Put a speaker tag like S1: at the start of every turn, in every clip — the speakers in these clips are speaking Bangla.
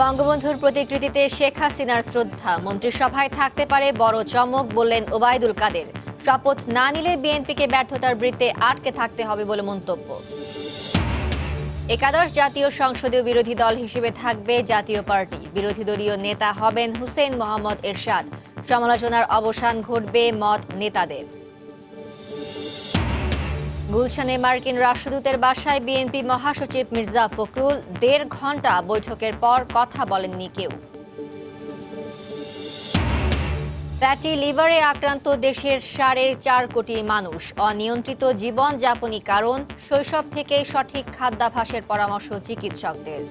S1: বঙ্গবন্ধুর প্রতিকৃতিতে শেখ হাসিনার শ্রদ্ধা, মন্ত্রিসভায় থাকতে পারে বড় চমক, বললেন ওবায়দুল কাদের। শপথ না নিলে বিএনপিকে ব্যর্থতার বৃত্তে আটকে থাকতে হবে বলে মন্তব্য। একাদশ জাতীয় সংসদীয় বিরোধী দল হিসেবে থাকবে জাতীয় পার্টি। বিরোধী দলীয় নেতা হবেন হুসেইন মোহাম্মদ এরশাদ। সমালোচনার অবসান ঘটবে মত নেতাদের। গুলশানে মার্কিন রাষ্ট্রদূতের বাসায় বিএনপি মহাসচিব মির্জা ফখরুল। ১.৫ ঘণ্টা বৈঠকের পর কথা বলেননি কেউ। ফ্যাটি লিভারে আক্রান্ত দেশের ৪.৫ কোটি মানুষ। অনিয়ন্ত্রিত জীবনযাপনই কারণ। শৈশব থেকে সঠিক খাদ্যাভ্যাসের পরামর্শ চিকিৎসকদের।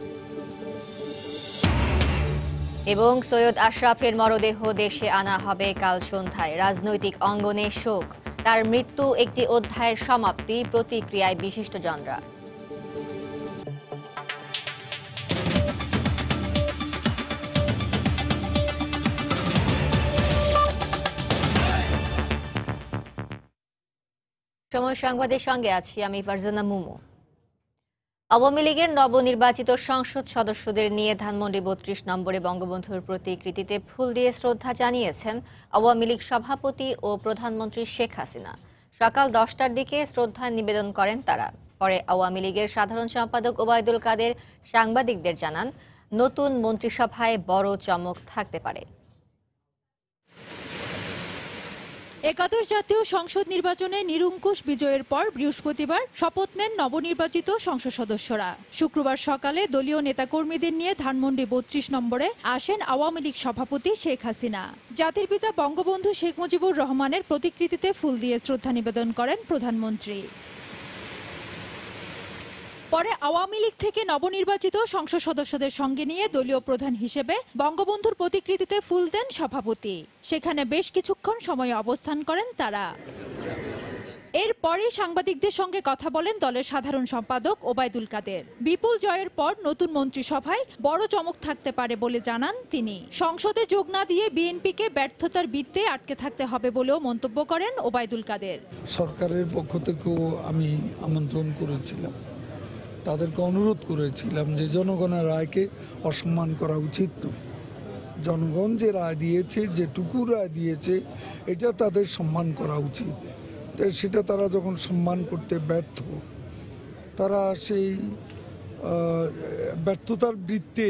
S1: এবং সৈয়দ আশরাফের মরদেহ দেশে আনা হবে কাল সন্ধ্যায়। রাজনৈতিক অঙ্গনে শোক। তার মৃত্যু একটি অধ্যায়ের সমাপ্তি, প্রতিক্রিয়ায় বিশিষ্টজনরা। সময় সংবাদের সঙ্গে আছি আমি ফারজানা মুমু। আওয়ামী লীগের নবনির্বাচিত সংসদ সদস্যদের নিয়ে ধানমন্ডি ৩২ নম্বরে বঙ্গবন্ধুর প্রতিকৃতিতে ফুল দিয়ে শ্রদ্ধা জানিয়েছেন আওয়ামী লীগ সভাপতি ও প্রধানমন্ত্রী শেখ হাসিনা। সকাল ১০টার দিকে শ্রদ্ধা নিবেদন করেন তারা। পরে আওয়ামী লীগের সাধারণ সম্পাদক ওবায়দুল কাদের সাংবাদিকদের জানান, নতুন মন্ত্রিসভায় বড় চমক থাকতে পারে।
S2: একাদশ জাতীয় সংসদ নির্বাচনে নিরঙ্কুশ বিজয়ের পর বৃহস্পতিবার শপথ নেন নবনির্বাচিত সংসদ সদস্যরা। শুক্রবার সকালে দলীয় নেতাকর্মীদের নিয়ে ধানমন্ডি ৩২ নম্বরে আসেন আওয়ামী লীগ সভাপতি শেখ হাসিনা। জাতির পিতা বঙ্গবন্ধু শেখ মুজিবুর রহমানের প্রতিকৃতিতে ফুল দিয়ে শ্রদ্ধা নিবেদন করেন প্রধানমন্ত্রী। পরে আওয়ামী লীগ থেকে নবনির্বাচিত সংসদ সদস্যদের সঙ্গে নিয়ে দলীয় প্রধান হিসেবে বঙ্গবন্ধুর প্রতিকৃতিতে ফুল দেন সভাপতি। সেখানে বেশ কিছুক্ষণ সময় অবস্থান করেন তারা। এরপরে সাংবাদিকদের সঙ্গে কথা বলেন দলের সাধারণ সম্পাদক ওবায়দুল কাদের। বিপুল জয়ের পর নতুন মন্ত্রিসভায় বড় চমক থাকতে পারে বলে জানান তিনি। সংসদে যোগ না দিয়ে বিএনপিকে ব্যর্থতার বৃত্তে আটকে থাকতে হবে বলেও মন্তব্য করেন ওবায়দুল কাদের।
S3: সরকারের পক্ষ থেকেও আমি আমন্ত্রণ করেছিলাম, তাদেরকে অনুরোধ করেছিলাম যে জনগণের রায়কে অসম্মান করা উচিত নয়। জনগণ যে রায় দিয়েছে, যেটুকু রায় দিয়েছে, এটা তাদের সম্মান করা উচিত। তাই সেটা তারা যখন সম্মান করতে ব্যর্থ, তারা সেই ব্যর্থতার বৃত্তে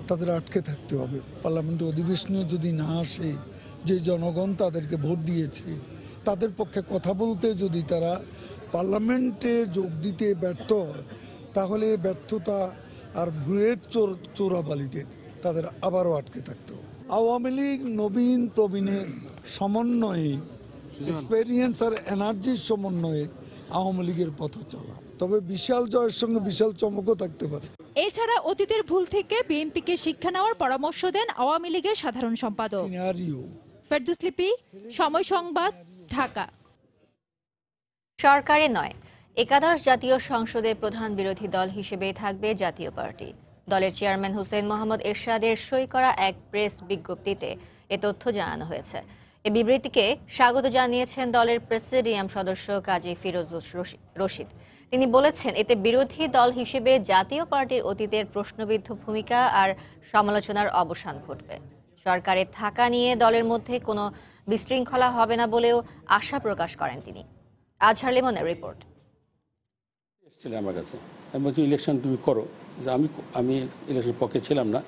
S3: তাদের আটকে থাকতে হবে। পার্লামেন্ট অধিবেশনে যদি না আসে, যে জনগণ তাদেরকে ভোট দিয়েছে, তাদের পক্ষে কথা বলতে যদি তারা পার্লামেন্টে যোগ দিতে ব্যর্থ হয়, তাহলে ব্যর্থতা আর ভুয়ের চোরাবালিতে তাদের আবারও আটকে থাকতে হবে। আওয়ামী লীগ নবীন প্রবীণের সমন্বয়ে, এক্সপেরিয়েন্স আর এনার্জির সমন্বয়ে আওয়ামী লীগের পথ চলা, তবে বিশাল জয়ের সঙ্গে বিশাল চমকও থাকতে পারে।
S2: এছাড়া অতীতের ভুল থেকে বিএনপিকে শিক্ষা নেওয়ার পরামর্শ দেন আওয়ামী লীগের সাধারণ সম্পাদক। ফেরদৌস লিপি, সময় সংবাদ, ঢাকা।
S1: সরকারে নয়, একাদশ জাতীয় সংসদের প্রধান বিরোধী দল হিসেবে থাকবে জাতীয় পার্টি। দলের চেয়ারম্যান হুসেইন মোহাম্মদ এরশাদের সই করা এক প্রেস বিজ্ঞপ্তিতে এ তথ্য জানানো হয়েছে। এ বিবৃতিকে স্বাগত জানিয়েছেন দলের প্রেসিডিয়াম সদস্য কাজী ফিরোজ রশিদ। তিনি বলেছেন, এতে বিরোধী দল হিসেবে জাতীয় পার্টির অতীতের প্রশ্নবিদ্ধ ভূমিকা আর সমালোচনার অবসান ঘটবে। সরকারে থাকা নিয়ে দলের মধ্যে কোনো বিশৃঙ্খলা হবে না বলেও আশা প্রকাশ করেন তিনি। আজহার লিমনের রিপোর্ট।
S4: আমার কাছে আমি বলছি, ইলেকশন তুমি করো। যে আমি ইলেকশন পক্ষে ছিলাম না,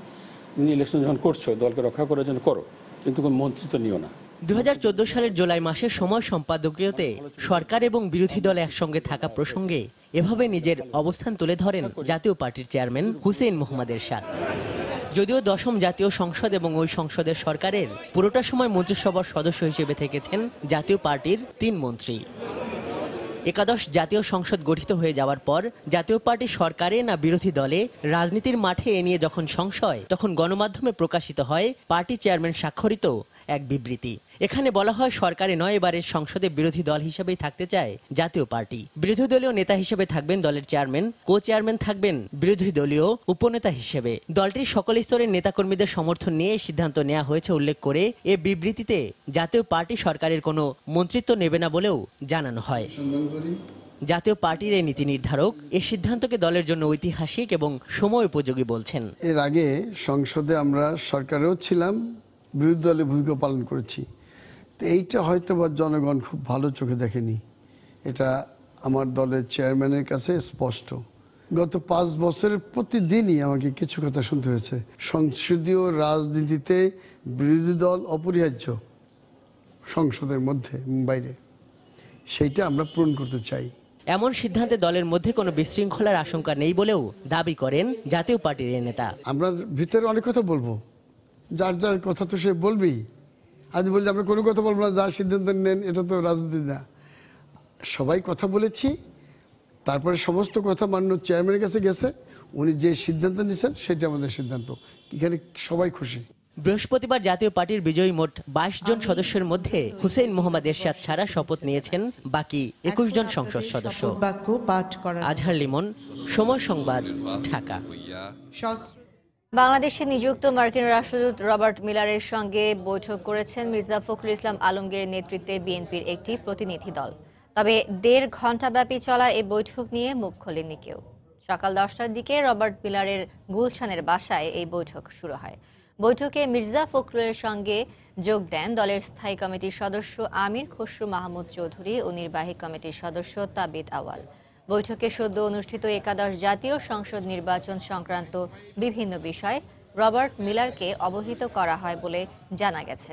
S4: তুমি ইলেকশন যখন করছো দলকে রক্ষা করার জন্য করো, কিন্তু কোনো মন্ত্রিত্ব নিও না।
S5: ২০১৪ সালের জুলাই মাসে সময় সম্পাদকীয়তে সরকার এবং বিরোধী দলে একসঙ্গে থাকা প্রসঙ্গে এভাবে নিজের অবস্থান তুলে ধরেন জাতীয় পার্টির চেয়ারম্যান হুসেইন মোহাম্মদ এরশাদ। যদিও দশম জাতীয় সংসদ এবং ওই সংসদের সরকারের পুরোটা সময় মন্ত্রিসভার সদস্য হিসেবে থেকেছেন জাতীয় পার্টির ৩ মন্ত্রী। একাদশ জাতীয় সংসদ গঠিত হয়ে যাওয়ার পর জাতীয় পার্টি সরকারে না বিরোধী দলে, রাজনীতির মাঠে এ নিয়ে যখন সংশয়, তখন গণমাধ্যমে প্রকাশিত হয় পার্টি চেয়ারম্যান স্বাক্ষরিত এক বিবৃতি। এখানে বলা হয়, সরকারে নয়, এবারের সংসদে বিরোধী দল হিসেবেই থাকতে চায় জাতীয় পার্টি। বিরোধী দলীয় নেতা হিসেবে থাকবেন দলের চেয়ারম্যান, কো চেয়ারম্যান থাকবেন বিরোধী দলীয় উপনেতা হিসেবে। দলটির সকল স্তরের নেতাকর্মীদের সমর্থন নিয়ে সিদ্ধান্ত নেওয়া হয়েছে উল্লেখ করে এ বিবৃতিতে জাতীয় পার্টি সরকারের কোনো মন্ত্রিত্ব নেবে না বলেও জানানো হয়। জাতীয় পার্টির এই নীতি নির্ধারক এই সিদ্ধান্তকে দলের জন্য ঐতিহাসিক এবং সময় উপযোগী বলছেন।
S6: এর আগে সংসদে আমরা সরকারেও ছিলাম, বিরোধী দলে ভূমিকা পালন করেছি। তো এইটা হয়তো বা জনগণ খুব ভালো চোখে দেখেনি। এটা আমার দলের চেয়ারম্যানের কাছে স্পষ্ট। গত 5 বছরের প্রতিদিনই আমাকে কিছু কথা শুনতে হয়েছে। সংসদীয় রাজনীতিতে বিরোধী দল অপরিহার্য, সংসদের মধ্যে বাইরে, সেইটা আমরা পূরণ করতে চাই।
S5: এমন সিদ্ধান্তে দলের মধ্যে কোনো বিশৃঙ্খলার আশঙ্কা নেই বলেও দাবি করেন জাতীয় পার্টির এই নেতা।
S6: আমরা ভিতরে অনেক কথা বলবো, যার যার কথা তো সে বলবেই। আজ বলছি আমরা কোনো কথা বলবো না, যার সিদ্ধান্ত নেন, এটা তো রাজনীতি না। সবাই কথা বলেছি, তারপরে সমস্ত কথা মাননীয় চেয়ারম্যানের কাছে গেছে, উনি যে সিদ্ধান্ত নিয়েছেন সেটা আমাদের সিদ্ধান্ত। এখানে সবাই খুশি।
S5: বৃহস্পতিবার জাতীয় পার্টির বিজয়ী মোট 22 জন সদস্যের মধ্যে হুসেইন মোহাম্মদ এরশাদ ছাড়া শপথ নিয়েছেন বাকি 21 জন সংসদ সদস্য। আজহার লিমন, সময় সংবাদ, ঢাকা।
S1: বাংলাদেশে নিযুক্ত মার্কিন রাষ্ট্রদূত রবার্ট মিলারের সঙ্গে বৈঠক করেছেন মির্জা ফখরুল ইসলাম আলমগীরের নেতৃত্বে বিএনপির একটি প্রতিনিধি দল। তবে 1.5 ঘণ্টাব্যাপী চলা এই বৈঠক নিয়ে মুখ খোলেননি কেউ। সকাল 10টার দিকে রবার্ট মিলারের গুলশানের বাসায় এই বৈঠক শুরু হয়। বৈঠকে মির্জা ফখরুলের সঙ্গে যোগ দেন দলের স্থায়ী কমিটির সদস্য আমির খসরু মাহমুদ চৌধুরী ও নির্বাহী কমিটির সদস্য তাবিদ আওয়াল। বৈঠকে সদ্য অনুষ্ঠিত একাদশ জাতীয় সংসদ নির্বাচন সংক্রান্ত বিভিন্ন বিষয় রবার্ট মিলারকে অবহিত করা হয় বলে জানা গেছে।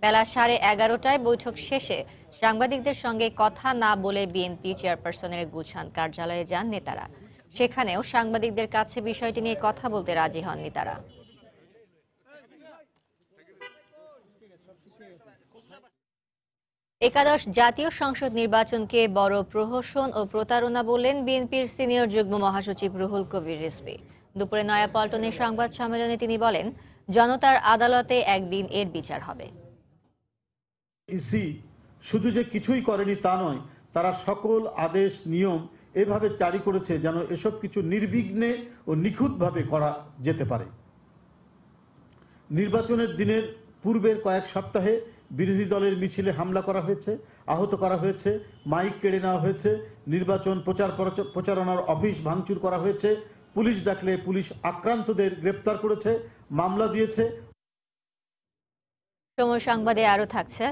S1: বেলা 11:30টায় বৈঠক শেষে সাংবাদিকদের সঙ্গে কথা না বলে বিএনপি চেয়ারপারসনের গুলশান কার্যালয়ে যান নেতারা। সেখানেও সাংবাদিকদের কাছে বিষয়টি নিয়ে কথা বলতে রাজি হননি তারা। একাদশ জাতীয় সংসদ নির্বাচনকে বড় প্রহসন ও প্রতারণা বললেন বিএনপির সিনিয়র যুগ্ম মহাসচিব রুহুল কবির রিজভী। দুপুরে নয়াপল্টনে সংবাদ সম্মেলনে তিনি বলেন, জনতার আদালতে একদিন এর বিচার হবে।
S7: ইসি শুধু যে কিছুই করেনি তা নয়, তারা সকল আদেশ নিয়ম এভাবে জারি করেছে যেন এসব কিছু নির্বিঘ্নে ও নিখুঁতভাবে করা যেতে পারে। নির্বাচনের দিনের পূর্বের কয়েক সপ্তাহে বিরোধী দলের মিছিলে হামলা করা হয়েছে, আহত করা হয়েছে, মাইক কেড়ে নেওয়া হয়েছে, নির্বাচন প্রচারণার অফিস ভাঙচুর করা হয়েছে, পুলিশ ডাকলে পুলিশ আক্রান্তদের গ্রেপ্তার করেছে, মামলা দিয়েছে।
S1: সময় সংবাদে আরো থাকছে,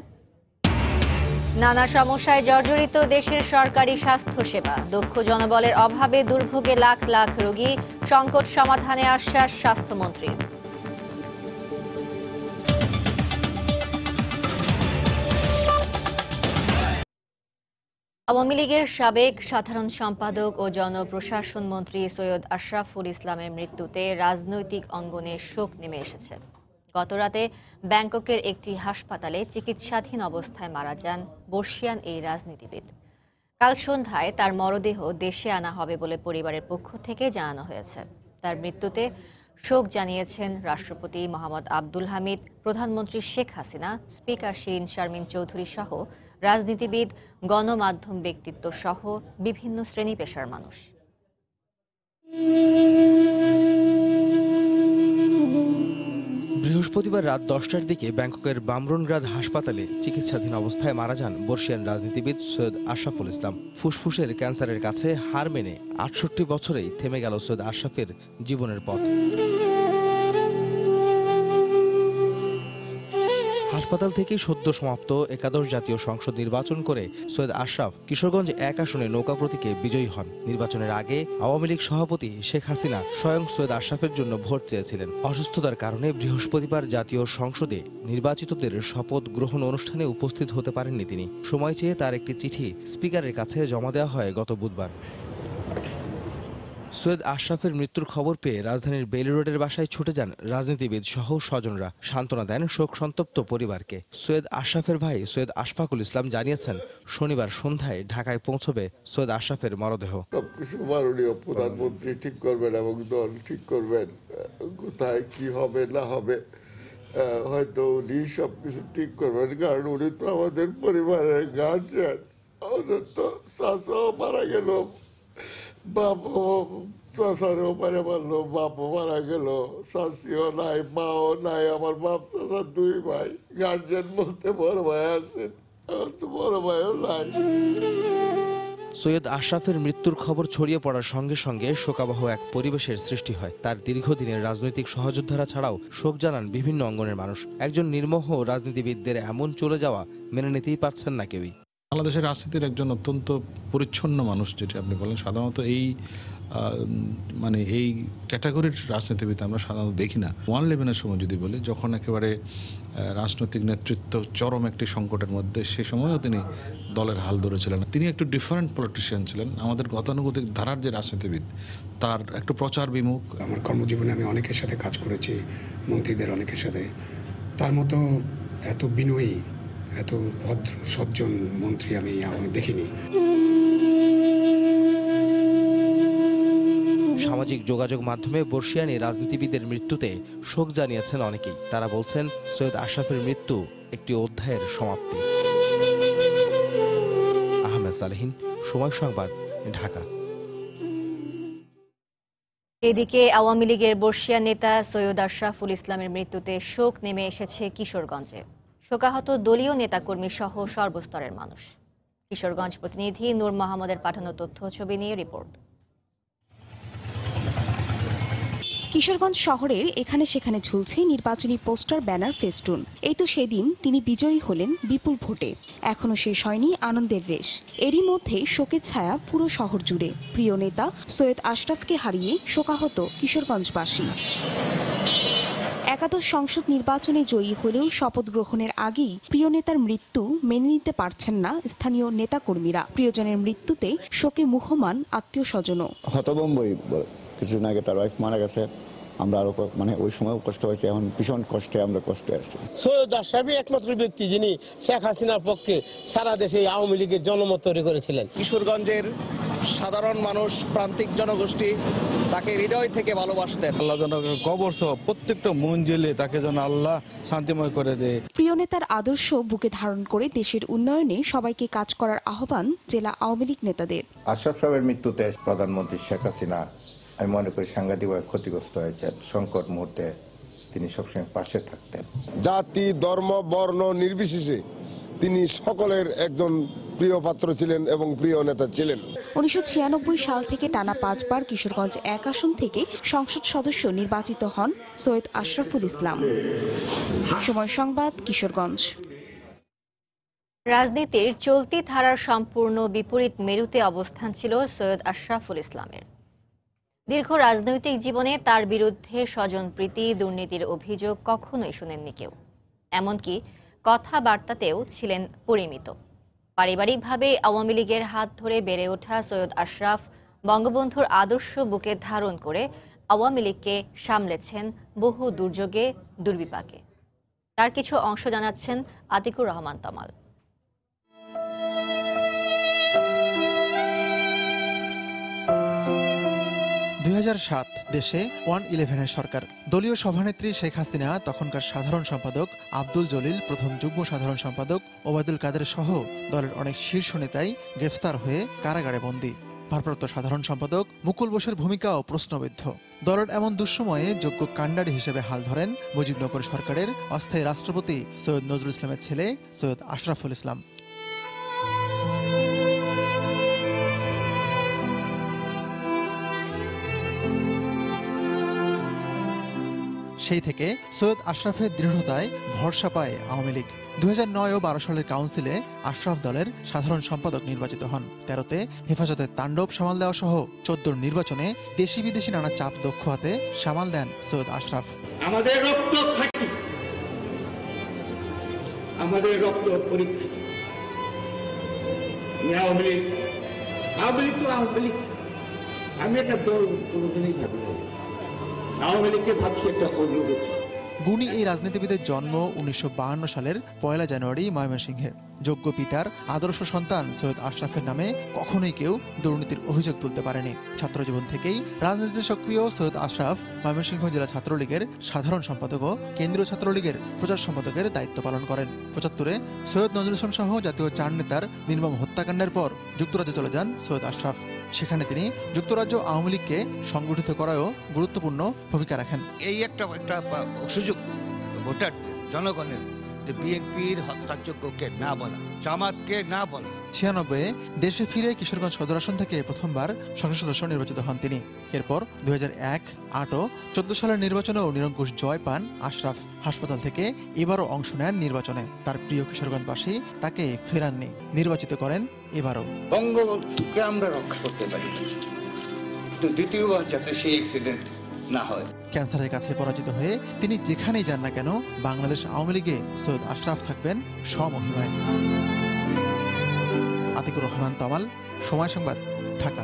S1: নানা সমস্যায় জর্জরিত দেশের সরকারি স্বাস্থ্যসেবা, দক্ষ জনবলের অভাবে দুর্ভোগে লাখ লাখ রোগী, সংকট সমাধানে আশ্বাস স্বাস্থ্যমন্ত্রীর। আওয়ামী লীগের সাবেক সাধারণ সম্পাদক ও জনপ্রশাসন মন্ত্রী সৈয়দ আশরাফুল ইসলামের মৃত্যুতে রাজনৈতিক অঙ্গনে শোক নেমে এসেছে। গতরাতে ব্যাংককের একটি হাসপাতালে চিকিৎসাধীন অবস্থায় মারা যান বর্ষিয়ান এই রাজনীতিবিদ। কাল সন্ধ্যায় তার মরদেহ দেশে আনা হবে বলে পরিবারের পক্ষ থেকে জানানো হয়েছে। তার মৃত্যুতে শোক জানিয়েছেন রাষ্ট্রপতি মোহাম্মদ আব্দুল হামিদ, প্রধানমন্ত্রী শেখ হাসিনা, স্পিকার শিরিন শারমিন চৌধুরী সহ রাজনীতিবিদ, গণমাধ্যম ব্যক্তিত্ব সহ বিভিন্ন শ্রেণী পেশার মানুষ।
S8: বৃহস্পতিবার রাত 10টার দিকে ব্যাংককের বামরুনগ্রাদ হাসপাতালে চিকিৎসাধীন অবস্থায় মারা যান বর্ষিয়ান রাজনীতিবিদ সৈয়দ আশরাফুল ইসলাম। ফুসফুসের ক্যান্সারের কাছে হার মেনে 68 বছরেই থেমে গেল সৈয়দ আশরাফের জীবনের পথ। হাসপাতাল থেকে সদ্য সমাপ্ত একাদশ জাতীয় সংসদ নির্বাচন করে সৈয়দ আশরাফ কিশোরগঞ্জ 1 আসনে নৌকা প্রতীকে বিজয়ী হন। নির্বাচনের আগে আওয়ামী লীগ সভাপতি শেখ হাসিনা স্বয়ং সৈয়দ আশরাফের জন্য ভোট চেয়েছিলেন। অসুস্থতার কারণে বৃহস্পতিবার জাতীয় সংসদে নির্বাচিতদের শপথ গ্রহণ অনুষ্ঠানে উপস্থিত হতে পারেননি তিনি। সময় চেয়ে তার একটি চিঠি স্পিকারের কাছে জমা দেওয়া হয় গত বুধবার। সৈয়দ আশরাফের মৃত্যুর খবর পেয়ে রাজধানীর বেইলি রোডের বাসায় ছুটে যান রাজনীতিবিদ সহ স্বজনরা, সান্ত্বনা দেন শোক সন্তপ্ত পরিবারকে। সৈয়দ আশরাফের ভাই সৈয়দ আশফাকুল ইসলাম জানিয়েছেন, শনিবার সন্ধ্যায় ঢাকায় পৌঁছবে সৈয়দ আশরাফের মরদেহ।
S9: সবকিছু মাননীয় প্রধানমন্ত্রী ঠিক করবেন এবং দল ঠিক করবেন, কোথায় কি হবে না হবে হয়তো উনি সবকিছু ঠিক করবেন, কারণ উনি তো আমাদের পরিবারের গার্জিয়ান। আমাদের তো চাচাও মারা গেল, বাপও চাচারও মারা মারলো, বাপও মারা গেল, চাচিও নাই, মাও নাই। আমার বাপ চাচার 2 ভাই, গার্জিয়ান বলতে বড় ভাই আছেন, আমার তো বড় ভাইও নাই।
S8: সৈয়দ আশরাফের মৃত্যুর খবর ছড়িয়ে পড়ার সঙ্গে সঙ্গে শোকাবহ এক পরিবেশের সৃষ্টি হয়। তার দীর্ঘদিনের রাজনৈতিক সহযোদ্ধারা ছাড়াও শোক জানান বিভিন্ন অঙ্গনের মানুষ। একজন নির্মোহ রাজনীতিবিদদের এমন চলে যাওয়া মেনে নিতেই পারছেন না কেউই।
S10: বাংলাদেশের রাজনীতির একজন অত্যন্ত পরিচ্ছন্ন মানুষ, যেটা আপনি বলেন, সাধারণত এই ক্যাটাগরির রাজনীতিবিদ আমরা সাধারণত দেখি না। 1/11-এর সময় যদি বলি, যখন একেবারে রাজনৈতিক নেতৃত্ব চরম একটি সংকটের মধ্যে, সে সময়ও তিনি দলের হাল ধরেছিলেন। তিনি একটু ডিফারেন্ট পলিটিশিয়ান ছিলেন। আমাদের গতানুগতিক ধারার যে রাজনীতিবিদ, তার একটু প্রচার বিমুখ।
S11: আমার কর্মজীবনে আমি অনেকের সাথে কাজ করেছি, মন্ত্রীদের অনেকের সাথে। তার মতো এত বিনয়ী, এত ভদ্র সজ্জন মন্ত্রী আমি দেখিনি।
S8: সামাজিক যোগাযোগ মাধ্যমে বর্ষিয়ানি রাজনীতিবিদের মৃত্যুতে শোক জানিয়েছেন অনেকেই। তারা বলছেন সৈয়দ আশরাফের মৃত্যু একটি অধ্যায়ের সমাপ্তি। আহমেদ সালেহীন, সময় সংবাদ, ঢাকা।
S1: এদিকে আওয়ামী লীগের বর্ষিয়া নেতা সৈয়দ আশরাফুল ইসলামের মৃত্যুতে শোক নেমে এসেছে কিশোরগঞ্জে। শোকাহত দলীয় নেতাকর্মী সহ সর্বস্তরের মানুষ। কিশোরগঞ্জ প্রতিনিধি নূর মোহাম্মদের পাঠানো তথ্য ছবি নিয়ে রিপোর্ট।
S12: কিশোরগঞ্জ শহরের এখানে সেখানে ঝুলছে নির্বাচনী পোস্টার, ব্যানার, ফেস্টুন। এই তো সেদিন তিনি বিজয়ী হলেন বিপুল ভোটে। এখনো শেষ হয়নি আনন্দের রেশ। এরই মধ্যে শোকের ছায়া পুরো শহর জুড়ে। প্রিয় নেতা সৈয়দ আশরাফকে হারিয়ে শোকাহত কিশোরগঞ্জবাসী। একাদশ সংসদ নির্বাচনে জয়ী হলেও শপথ গ্রহণের আগেই প্রিয় নেতার মৃত্যু মেনে নিতে পারছেন না স্থানীয় নেতাকর্মীরা। প্রিয়জনের মৃত্যুতে শোকে মুহ্যমান আত্মীয় স্বজনও।
S13: হতভম্বই। কিছুদিন আগে তার ওয়াইফ মারা গেছে, আমরা আরো ওই সময় কষ্ট হয়েছে, এখন ভীষণ কষ্টে আমরা কষ্টে আছি।
S14: সৈয়দ আশরাফই একমাত্র ব্যক্তি যিনি শেখ হাসিনার পক্ষে সারা দেশে আওয়ামী লীগের জনমত তৈরি করেছিলেন।
S15: কিশোরগঞ্জের সাধারণ মানুষ, প্রান্তিক জনগোষ্ঠী তাকে হৃদয় থেকে ভালোবাসতেন।
S16: আল্লাহ যেন কবর সহ প্রত্যেকটা মঞ্জিলে তাকে যেন আল্লাহ শান্তিময় করে দেয়।
S12: প্রিয় নেতার আদর্শ বুকে ধারণ করে দেশের উন্নয়নে সবাইকে কাজ করার আহ্বান জেলা আওয়ামী লীগ নেতাদের।
S17: আশরাফ সাহেবের মৃত্যুতে প্রধানমন্ত্রী শেখ হাসিনা আমি মনে করি সাংঘাতিকভাবে ক্ষতিগ্রস্ত হয়েছেন। সংকট মুহূর্তে তিনি সবসময় পাশে থাকতেন।
S18: জাতি, ধর্ম, বর্ণ নির্বিশেষে তিনি সকলের একজন প্রিয় পাত্র ছিলেন এবং প্রিয় নেতা ছিলেন।
S12: 1996 সাল থেকে টানা 5 বার কিশোরগঞ্জ 1 আসন থেকে সংসদ সদস্য নির্বাচিত হন সৈয়দ আশরাফুল ইসলাম। সময় সংবাদ, কিশোরগঞ্জ।
S1: রাজনীতির চলতি ধারার সম্পূর্ণ বিপরীত মেরুতে অবস্থান ছিল সৈয়দ আশরাফুল ইসলামের। দীর্ঘ রাজনৈতিক জীবনে তার বিরুদ্ধে স্বজনপ্রীতি, দুর্নীতির অভিযোগ কখনোই শুনেননি কেউ। এমনকি কথাবার্তাতেও ছিলেন পরিমিত। পারিবারিকভাবে আওয়ামী লীগের হাত ধরে বেড়ে ওঠা সৈয়দ আশরাফ বঙ্গবন্ধুর আদর্শ বুকে ধারণ করে আওয়ামী লীগকে সামলেছেন বহু দুর্যোগে, দুর্বিপাকে। তার কিছু অংশ জানাচ্ছেন আতিকুর রহমান তমাল।
S19: 2007 দেশে 1/11-এর সরকার। দলীয় সভানেত্রী শেখ হাসিনা, তখনকার সাধারণ সম্পাদক আব্দুল জলিল, প্রথম যুগ্ম সাধারণ সম্পাদক ওবায়দুল কাদের সহ দলের অনেক শীর্ষ নেতাই গ্রেফতার হয়ে কারাগারে বন্দী। ভারপ্রাপ্ত সাধারণ সম্পাদক মুকুল বোসের ভূমিকাও প্রশ্নবিদ্ধ। দলের এমন দুঃসময়ে যোগ্য কাণ্ডারি হিসেবে হাল ধরেন মুজিবনগর সরকারের অস্থায়ী রাষ্ট্রপতি সৈয়দ নজরুল ইসলামের ছেলে সৈয়দ আশরাফুল ইসলাম। সেই থেকে সৈয়দ আশরাফের দৃঢ়তায় ভরসা পায় আওয়ামী লীগ। 2009 ও 12 সালের কাউন্সিলে আশরাফ দলের সাধারণ সম্পাদক নির্বাচিত হন। 13তে হেফাজতের তাণ্ডব সামাল দেওয়া সহ 14 নির্বাচনে দেশি বিদেশি নানা চাপ দক্ষ হাতে সামাল দেন সৈয়দ আশরাফ।
S20: আমাদের রক্ত থাকি, আমাদের রক্ত পরীক্ষা। আমি একটা দল কোনোদিনই ভাবি না, আওয়ামী লীগকে ভাবছি একটা অগ্রগতি।
S19: গুণী এই রাজনীতিবিদের জন্ম 1952 সালের 1 জানুয়ারি ময়মনসিংহে। যোগ্য পিতার আদর্শ সন্তান সৈয়দ আশরাফের নামে কখনোই কেউ দুর্নীতির অভিযোগ তুলতে পারেনি। ছাত্রজীবন থেকেই রাজনীতিতে সক্রিয় সৈয়দ আশরাফ ময়মনসিংহ জেলা ছাত্রলীগের সাধারণ সম্পাদক ও কেন্দ্রীয় ছাত্রলীগের প্রচার সম্পাদকের দায়িত্ব পালন করেন। 75-এ সৈয়দ নজরুল ইসলাম সহ জাতীয় 4 নেতার নির্মম হত্যাকাণ্ডের পর যুক্তরাজ্যে চলে যান সৈয়দ আশরাফ। সেখানে তিনি যুক্তরাজ্য আওয়ামী লীগকে সংগঠিত করায়ও গুরুত্বপূর্ণ ভূমিকা রাখেন।
S21: এই একটা সুযোগ ভোটারদের, জনগণের যে বিএনপির হত্যাযোগ্যকে না বলা, জামাতকে না বলা।
S19: 96 দেশে ফিরে কিশোরগঞ্জ সদর আসন থেকে প্রথমবার সংসদ সদস্য নির্বাচিত হন তিনি। এরপর 2001, 8 ও 14 সালের নির্বাচনেও নিরঙ্কুশ জয় পান আশরাফ। হাসপাতাল থেকে এবারও অংশ নেন নির্বাচনে। তার প্রিয় কিশোরগঞ্জবাসী তাকে ফেরাননি, নির্বাচিত করেন এবারও।
S21: বঙ্গবন্ধুকে আমরা রক্ষা করতে পারি, কিন্তু দ্বিতীয়বার যাতে সেই অ্যাক্সিডেন্ট না হয়।
S19: ক্যান্সারের কাছে পরাজিত হয়ে তিনি যেখানেই যান না কেন, বাংলাদেশ আওয়ামী লীগে সৈয়দ আশরাফ থাকবেন স্বমহিমায়। আতিকুর রহমান তমাল, সময় সংবাদ, ঢাকা।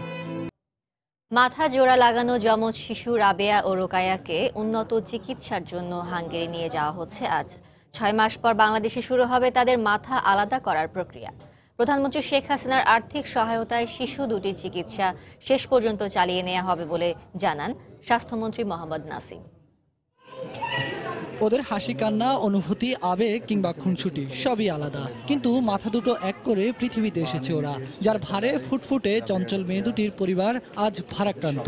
S1: মাথা জোড়া লাগানো যমজ শিশু রাবেয়া ও রোকায়াকে উন্নত চিকিৎসার জন্য হাঙ্গেরি নিয়ে যাওয়া হচ্ছে আজ। 6 মাস পর বাংলাদেশে শুরু হবে তাদের মাথা আলাদা করার প্রক্রিয়া। প্রধানমন্ত্রী শেখ হাসিনার আর্থিক সহায়তায় শিশু দুটির চিকিৎসা শেষ পর্যন্ত চালিয়ে নেওয়া হবে বলে জানান স্বাস্থ্যমন্ত্রী মোহাম্মদ নাসিম।
S22: ওদের হাসি কান্না, অনুভূতি, আবেগ কিংবা খুনসুটি সবই আলাদা, কিন্তু মাথা দুটো এক করে পৃথিবীতে এসেছে ওরা, যার ভারে ফুটফুটে চঞ্চল মেয়ে দুটির পরিবার আজ ভারাক্রান্ত।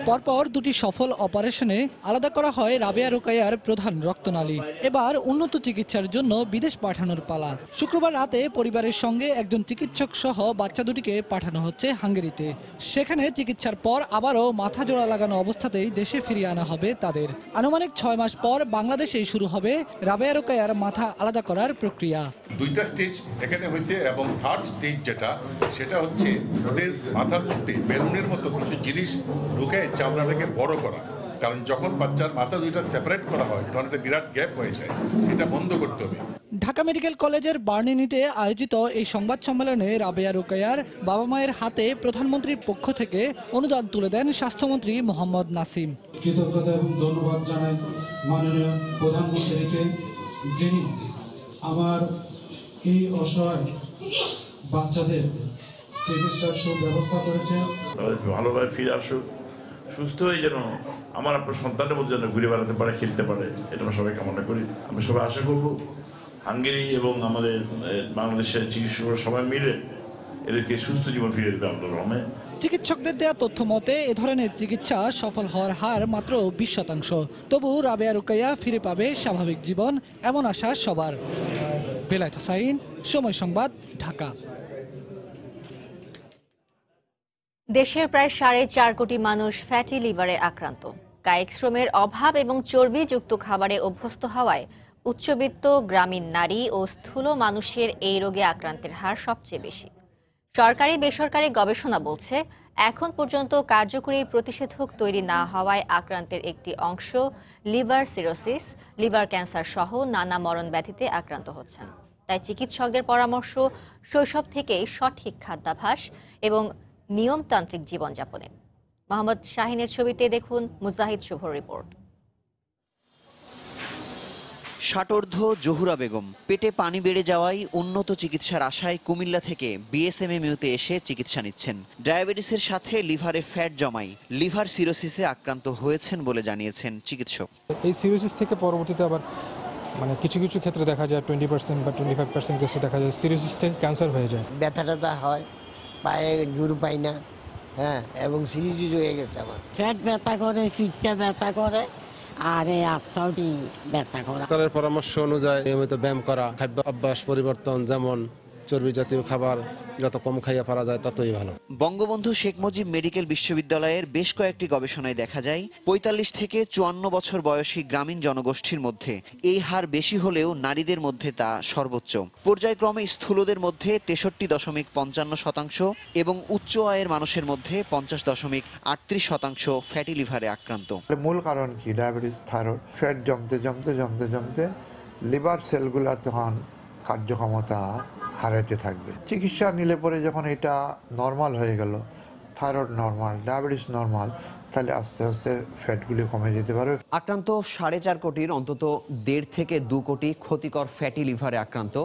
S22: পরপর দুটি সফল অপারেশনে আলাদা করা হয় রাবেয়া রোকায়ার প্রধান রক্তনালী। এবার উন্নত চিকিৎসার জন্য বিদেশ পাঠানোর পালা। শুক্রবার রাতে পরিবারের সঙ্গে একজন চিকিৎসক সহ বাচ্চা দুটিকে পাঠানো হচ্ছে হাঙ্গেরিতে। সেখানে চিকিৎসার পর আবারও মাথা জোড়া লাগানো অবস্থাতেই দেশে ফিরিয়ে আনা হবে তাদের। আনুমানিক 6 মাস পর বাংলাদেশেই শুরু হবে রাবেয়া রোকায়ার মাথা আলাদা করার প্রক্রিয়া।
S23: দুইটা স্টেজ এখানে হইতে, এবং থার্ড স্টেজ সেটা হচ্ছে ওদের মাথার মধ্যে বেলুনের মতো কিছু জিনিস ঢুকে চামড়াটাকে বড় করা। কারণ যখন বাচ্চার মাথা দুইটা সেপারেট করা হয় তখন একটা বিরাট গ্যাপ হয়ে যায়, সেটা বন্ধ করতে হবে।
S22: ঢাকা মেডিকেল কলেজের বার্নিনিতে আয়োজিত এই সংবাদ সম্মেলনে রাবেয়া রোকায়ার বাবা মায়ের হাতে প্রধানমন্ত্রীর পক্ষ থেকে অনুদান তুলে দেন স্বাস্থ্যমন্ত্রী মোহাম্মদ নাসিম।
S24: কৃতজ্ঞতা এবং ধন্যবাদ জানাই মাননীয় প্রধানমন্ত্রীকে, যিনি আমার এই অসহায় বাচ্চাদের চিকিৎসার সুব্যবস্থা করেছেন।
S25: ভালোভাবে ফিরে আসুক, সুস্থ হয়ে যেন আমার আপনার সন্তানের মধ্যে যেন ঘুরে বেড়াতে পারে, খেলতে পারে, এটা আমরা সবাই কামনা করি। আমি সবাই আশা করব হাঙ্গেরি এবং আমাদের বাংলাদেশের চিকিৎসকরা সবাই মিলে এদেরকে সুস্থ জীবন ফিরে দেবে আল্লাহর রহমতে।
S22: চিকিৎসকদের দেওয়া তথ্য মতে এ ধরনের চিকিৎসা সফল হওয়ার হার মাত্র 20%। তবু রাবেয়া রোকায়া ফিরে পাবে স্বাভাবিক জীবন, এমন আশা সবার। বেলায়েত হোসাইন, সময় সংবাদ, ঢাকা।
S1: দেশের প্রায় 4.5 কোটি মানুষ ফ্যাটি লিভারে আক্রান্ত। কায়িক শ্রমের অভাব এবং চর্বিযুক্ত খাবারে অভ্যস্ত হওয়ায় উচ্চবিত্ত, গ্রামীণ নারী ও স্থূল মানুষের এই রোগে আক্রান্তের হার সবচেয়ে বেশি। সরকারি বেসরকারি গবেষণা বলছে, এখন পর্যন্ত কার্যকরী প্রতিষেধক তৈরি না হওয়ায় আক্রান্তের একটি অংশ লিভার সিরোসিস, লিভার ক্যান্সার সহ নানা মরণ ব্যাধিতে আক্রান্ত হচ্ছেন। তাই চিকিৎসকদের পরামর্শ শৈশব থেকেই সঠিক খাদ্যাভ্যাস এবং নিয়মতান্ত্রিক জীবনযাপনে। মোহাম্মদ শাহিনের ছবিতে দেখুন মুজাহিদ শুভর রিপোর্ট।
S26: ষাটোর্ধ্ব জহুরা বেগম পেটে পানি বেড়ে যাওয়ায় উন্নত চিকিৎসার আশায় কুমিল্লা থেকে বিএসএমএমইউতে এসে চিকিৎসা নিচ্ছেন। ডায়াবেটিসের সাথে লিভারে ফ্যাট জমায় লিভার সিরোসিসে আক্রান্ত হয়েছেন বলে জানিয়েছেন চিকিৎসক।
S27: এই সিরোসিস থেকে পরবর্তীতে আবার কিছু কিছু ক্ষেত্রে দেখা যায় 20% বা 25% কেসে দেখা যায় সিরোসিস থেকে ক্যান্সার হয়ে যায়।
S28: ব্যথা হয়, পায়ে জোর পাই না, হ্যাঁ, এবং সিরিজ হয়ে গেছে আমার।
S29: পেট ব্যথা করে, পিঠটা ব্যথা করে, আর এই আত্মাটি ব্যথা করে।
S30: ডাক্তারের পরামর্শ অনুযায়ী নিয়মিত ব্যায়াম করা, খাদ্য অভ্যাস পরিবর্তন, যেমন চর্বি জাতীয় খাবার যত কম খাইয়া পারা যায় ততই ভালো।
S26: বঙ্গবন্ধু শেখ মুজিব মেডিকেল বিশ্ববিদ্যালয়ের বেশ কয়েকটি গবেষণায় দেখা যায় 45 থেকে 54 বছর বয়সী গ্রামীণ জনগোষ্ঠীর মধ্যে এই হার বেশি হলেও নারীদের মধ্যে তা সর্বোচ্চ। পর্যায়ক্রমে স্থূলদের মধ্যে 63.55% এবং উচ্চ আয়ের মানুষের মধ্যে 50.38% ফ্যাটি লিভারে আক্রান্ত।
S31: মূল কারণ কি? ডায়াবেটিস, থাইরয়েড, ফ্যাট জমতে জমতে জমতে জমতে লিভার সেলগুলা তখন কার্যক্ষমতা হারাইতে থাকবে। চিকিৎসা নিলে পরে যখন এটা নর্মাল হয়ে গেল, থাইরয়েড নর্মাল, ডায়াবেটিস নর্মাল, তাহলে আস্তে আস্তে ফ্যাটগুলি কমে যেতে পারবে।
S26: আক্রান্ত 4.5 কোটির অন্তত 1.5 থেকে 2 কোটি ক্ষতিকর ফ্যাটি লিভারে আক্রান্ত।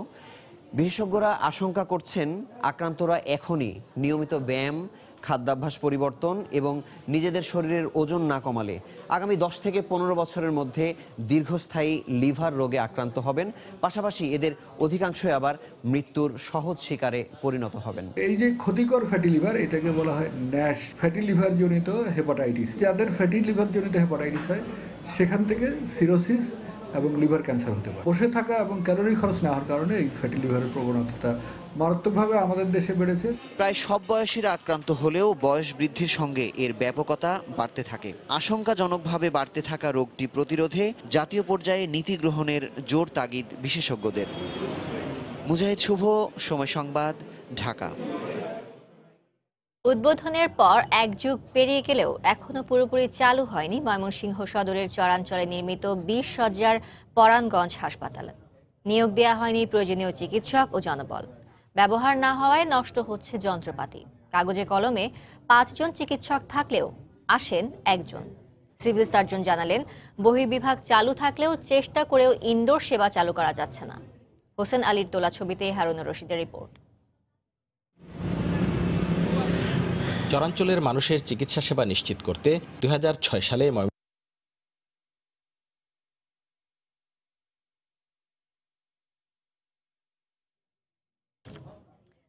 S26: বিশেষজ্ঞরা আশঙ্কা করছেন আক্রান্তরা এখনই নিয়মিত ব্যায়াম, খাদ্যাভ্যাস পরিবর্তন এবং নিজেদের শরীরের ওজন না কমালে আগামী 10 থেকে 15 বছরের মধ্যে দীর্ঘস্থায়ী লিভার রোগে আক্রান্ত হবেন। পাশাপাশি এদের অধিকাংশই আবার মৃত্যুর সহজ শিকারে পরিণত হবেন।
S32: এই যে ক্ষতিকর ফ্যাটি লিভার, এটাকে বলা হয় ন্যাশ। ফ্যাটি লিভার জনিত হেপাটাইটিস, যাদের ফ্যাটি লিভার জনিত হেপাটাইটিস হয় সেখান থেকে সিরোসিস এবং লিভার ক্যান্সার হতে পারে। বসে থাকা এবং ক্যালোরি খরচ না হওয়ার কারণে এই ফ্যাটি লিভারের প্রবণতাটা মারাত্মকভাবে আমাদের দেশে বেড়েছে।
S26: প্রায় সব বয়সীরা আক্রান্ত হলেও বয়স বৃদ্ধির সঙ্গে এর ব্যাপকতা বাড়তে থাকে। আশঙ্কাজনকভাবে বাড়তে থাকা রোগটি প্রতিরোধে জাতীয় পর্যায়ে নীতি গ্রহণের জোর তাগিদ বিশেষজ্ঞদের। মুজাহিদ শুভ, সময় সংবাদ, ঢাকা।
S1: উদ্বোধনের পর এক যুগ পেরিয়ে গেলেও এখনো পুরোপুরি চালু হয়নি ময়মনসিংহ সদরের চরাঞ্চলে নির্মিত 20 শয্যার পরাণগঞ্জ হাসপাতালে। নিয়োগ দেওয়া হয়নি প্রয়োজনীয় চিকিৎসক ও জনবল। ব্যবহার না হওয়ায় নষ্ট হচ্ছে যন্ত্রপাতি। কাগজে কলমে 5 জন চিকিৎসক থাকলেও আসেন একজন। সিভিল সার্জন জানালেন, বহির্বিভাগ চালু থাকলেও চেষ্টা করেও ইনডোর সেবা চালু করা যাচ্ছে না। হোসেন আলীর তোলা ছবিতে হারুনুর রশিদের রিপোর্ট।
S2: চরাঞ্চলের মানুষের চিকিৎসা সেবা নিশ্চিত করতে 2006 সালে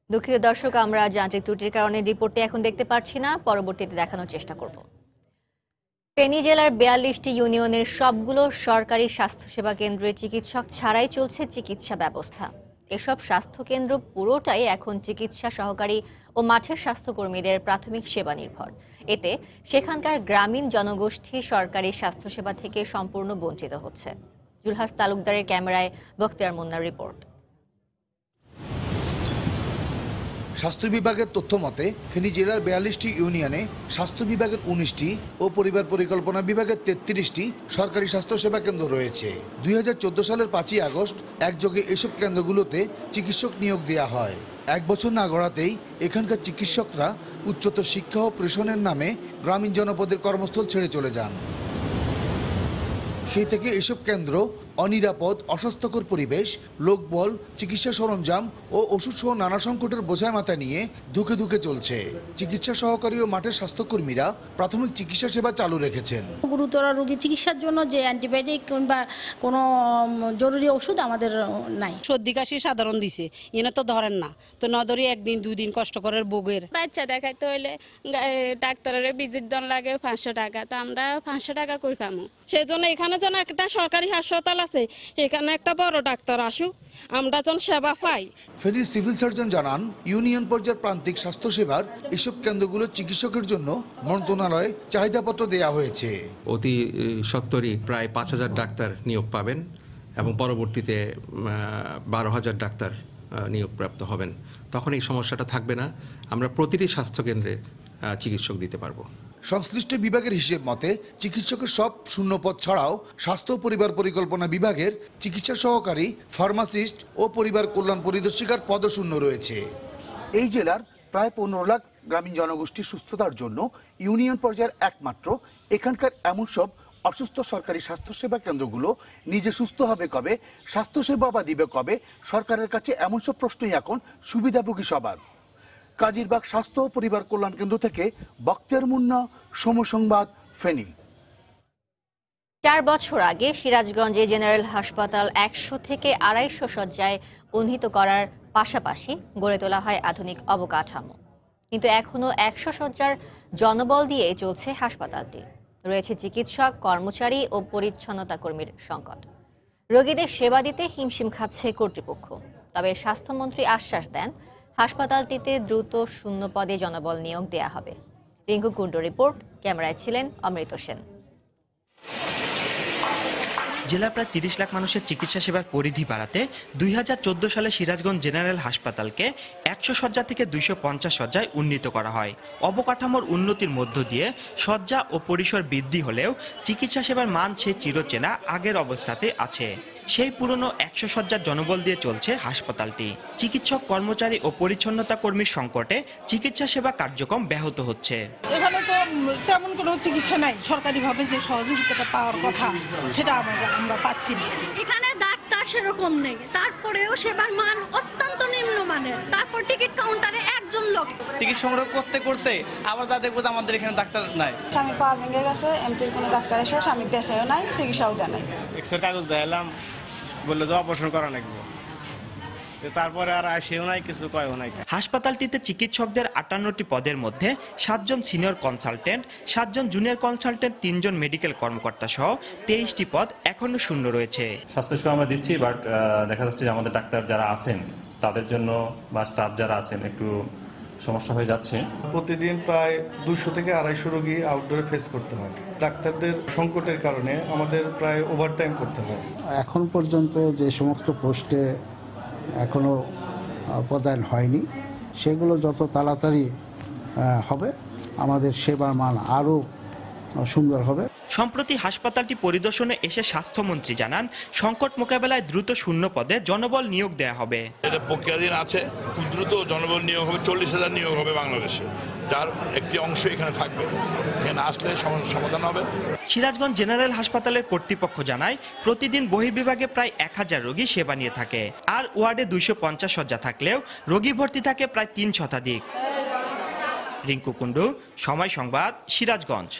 S1: দুঃখিত দর্শক, আমরা যান্ত্রিক ত্রুটির কারণে রিপোর্টটি এখন দেখতে পাচ্ছি না, পরবর্তীতে দেখানোর চেষ্টা করব। ফেনী জেলার 42টি ইউনিয়নের সবগুলো সরকারি স্বাস্থ্যসেবা কেন্দ্রে চিকিৎসক ছাড়াই চলছে চিকিৎসা ব্যবস্থা। এসব স্বাস্থ্যকেন্দ্র পুরোটাই এখন চিকিৎসা সহকারী ও মাঠের স্বাস্থ্যকর্মীদের প্রাথমিক সেবা নির্ভর। এতে সেখানকার গ্রামীণ জনগোষ্ঠী সরকারি স্বাস্থ্যসেবা থেকে সম্পূর্ণ বঞ্চিত হচ্ছে। জুলহাস তালুকদারের ক্যামেরায় বখতিয়ার মুন্নার রিপোর্ট।
S3: স্বাস্থ্য বিভাগের তথ্য মতে ফেনী জেলার 42টি ইউনিয়নে স্বাস্থ্য বিভাগের 19টি ও পরিবার পরিকল্পনা বিভাগের 33টি সরকারি স্বাস্থ্যসেবা কেন্দ্র রয়েছে। 2014 সালের 5ই আগস্ট একযোগে এসব কেন্দ্রগুলোতে চিকিৎসক নিয়োগ দেওয়া হয়। 1 বছর না গড়াতেই এখানকার চিকিৎসকরা উচ্চতর শিক্ষা ও প্রেষণের নামে গ্রামীণ জনপদের কর্মস্থল ছেড়ে চলে যান। সেই থেকে এসব কেন্দ্র অনিরাপদ, অস্বাস্থ্যকর পরিবেশ, লোকবল, চিকিৎসা সরঞ্জাম ও ওষুধ সহ নানা সংকটের বোঝায় মাথা নিয়ে ধুকে ধুকে চলছে। চিকিৎসা সহকারী ও মাঠের স্বাস্থ্যকর্মীরা প্রাথমিক চিকিৎসা সেবা চালু রেখেছেন।
S4: গুরুতর রোগী চিকিৎসার জন্য যে অ্যান্টিবায়োটিক কিংবা কোনো জরুরি ওষুধ আমাদের নাই।
S5: সর্দি কাশি সাধারণ দিছে, এনে তো ধরেন না, তো না ধরি 1 দিন 2 দিন কষ্ট করে বোগের।
S6: বাচ্চা দেখাইতে হইলে ডাক্তারের ভিজিট দেন লাগে 500 টাকা, তো আমরা 500 টাকা কই পামু।
S5: সেই জন্য এখানে যেন একটা সরকারি হাসপাতাল আছে, এখানে একটা বড় ডাক্তার আসুক, আমরা যেন সেবা পাই।
S3: ফেনীর সিভিল সার্জন জানান, ইউনিয়ন পর্যায়ের প্রান্তিক স্বাস্থ্যসেবার এসব কেন্দ্রগুলো চিকিৎসকের জন্য মন্ত্রণালয়ে চাহিদাপত্র দেওয়া হয়েছে।
S7: অতি সত্তরই প্রায় 5000 ডাক্তার নিয়োগ পাবেন এবং পরবর্তীতে 12,000 ডাক্তার নিয়োগপ্রাপ্ত হবেন। তখন এই সমস্যাটা থাকবে না, আমরা প্রতিটি স্বাস্থ্যকেন্দ্রে চিকিৎসক দিতে পারবো।
S3: সংশ্লিষ্ট বিভাগের হিসেব মতে চিকিৎসকের সব শূন্য পদ ছাড়াও স্বাস্থ্য পরিবার পরিকল্পনা বিভাগের চিকিৎসা সহকারী, ফার্মাসিস্ট ও পরিবার কল্যাণ পরিদর্শিকার পদও শূন্য রয়েছে। এই জেলার প্রায় 15 লাখ গ্রামীণ জনগোষ্ঠীর সুস্থতার জন্য ইউনিয়ন পর্যায়ের একমাত্র এখানকার এমন সব অসুস্থ সরকারি স্বাস্থ্যসেবা কেন্দ্রগুলো নিজে সুস্থ হবে কবে, স্বাস্থ্যসেবা বা দিবে কবে, সরকারের কাছে এমন সব প্রশ্নই এখন সুবিধাভোগী সবার। কাজিরবাগ স্বাস্থ্য ও পরিবার কল্যাণ কেন্দ্র থেকে বখতিয়ার মুন্না, সময় সংবাদ, ফেনী।
S1: 4 বছর আগে সিরাজগঞ্জে জেনারেল হাসপাতাল 100 থেকে 250 শয্যায় উন্নীত করার পাশাপাশি গড়ে তোলা হয় আধুনিক অবকাঠামো, কিন্তু এখনও 100 শয্যার জনবল দিয়ে চলছে হাসপাতালটি। রয়েছে চিকিৎসক, কর্মচারী ও পরিচ্ছন্নতা কর্মীর সংকট। রোগীদের সেবা দিতে হিমশিম খাচ্ছে কর্তৃপক্ষ। তবে স্বাস্থ্যমন্ত্রী আশ্বাস দেন, হাসপাতালটিতে দ্রুত শূন্য পদে জনবল নিয়োগ দেয়া হবে। রিঙ্কু কুন্ডু রিপোর্ট, ক্যামেরায় ছিলেন অমৃত সেন।
S8: জেলার প্রায় 30 লাখ মানুষের চিকিৎসা সেবার পরিধি বাড়াতে 2014 সালে সিরাজগঞ্জ জেনারেল হাসপাতালকে 100 শয্যা থেকে 250 শয্যায় উন্নীত করা হয়। অবকাঠামোর উন্নতির মধ্য দিয়ে শয্যা ও পরিসর বৃদ্ধি হলেও চিকিৎসা সেবার মান সে চিরচেনা আগের অবস্থাতে আছে। সেই পুরনো 100 শয্যার জনবল দিয়ে চলছে হাসপাতালটি। চিকিৎসক, কর্মচারী ও পরিচ্ছন্নতা কর্মীর সংকটে চিকিৎসা সেবা কার্যক্রম ব্যাহত হচ্ছে।
S9: এখানে তো তেমন কোনো চিকিৎসা নাই, সরকারিভাবে যে সহযোগিতাটা পাওয়ার কথা সেটা আমরা পাচ্ছি না।
S10: এখানে ডাক্তার সেরকম নেই, তারপরেও সেবার মান অত্যন্ত নিম্নমানের। তারপর টিকিট কাউন্টারে একজন লোক।
S11: টিকিট সংগ্রহ করতে করতে আবার যা দেখবো আমাদের এখানে ডাক্তার নাই।
S9: স্বামী পা ভেঙে গেছে, এমতির কোনো ডাক্তার এসে স্বামী দেখাও নাই, চিকিৎসাও দেয় নাই।
S11: এক্সরে কাগজ দেখালাম, বললো যে অপারেশন করা লাগবে।
S12: তারপরে আর আসেও নাই, কিছু কয়ও নাই।
S8: হাসপাতালটিতে চিকিৎসকদের 58টি পদের মধ্যে 7 জন সিনিয়র কনসালটেন্ট, 7 জন জুনিয়র কনসালটেন্ট, 3 জন মেডিকেল কর্মকর্তা সহ 23টি পদ এখনো শূন্য রয়েছে।
S13: স্বাস্থ্যসেবা আমরা দিচ্ছি, বাট দেখা যাচ্ছে যে আমাদের ডাক্তার যারা আছেন তাদের জন্য বা স্টাফ যারা আছেন একটু সমস্যা হয়ে যাচ্ছে।
S14: প্রতিদিন প্রায় 200 থেকে 250 রোগী আউটডোরে ফেস করতে হয়। ডাক্তারদের সংকটের কারণে আমাদের প্রায় ওভারটাইম করতে হয়।
S15: এখন পর্যন্ত যে সমস্ত পোস্টে এখনো পদায়ন হয়নি, সেগুলো যত তাড়াতাড়ি হবে আমাদের সেবার মান আরও সুন্দর হবে।
S8: সম্প্রতি হাসপাতালটি পরিদর্শনে এসে স্বাস্থ্যমন্ত্রী জানান, সংকট মোকাবেলায় দ্রুত শূন্য পদে জনবল নিয়োগ দেয়া হবে।
S16: এটা প্রক্রিয়াধীন আছে, খুব দ্রুত জনবল নিয়োগ হবে, 40,000 নিয়োগ হবে বাংলাদেশে, যার একটি অংশ এখানে থাকবে, এখানে আসলে সমাধান হবে।
S8: সিরাজগঞ্জ জেনারেল হাসপাতালের কর্তৃপক্ষ জানায়, প্রতিদিন বহির্বিভাগে প্রায় 1000 রোগী সেবা নিয়ে থাকে, আর ওয়ার্ডে 250 শয্যা থাকলেও রোগী ভর্তি থাকে প্রায় 3 শতাধিক। রিঙ্কু কুণ্ডু, সময় সংবাদ, সিরাজগঞ্জ।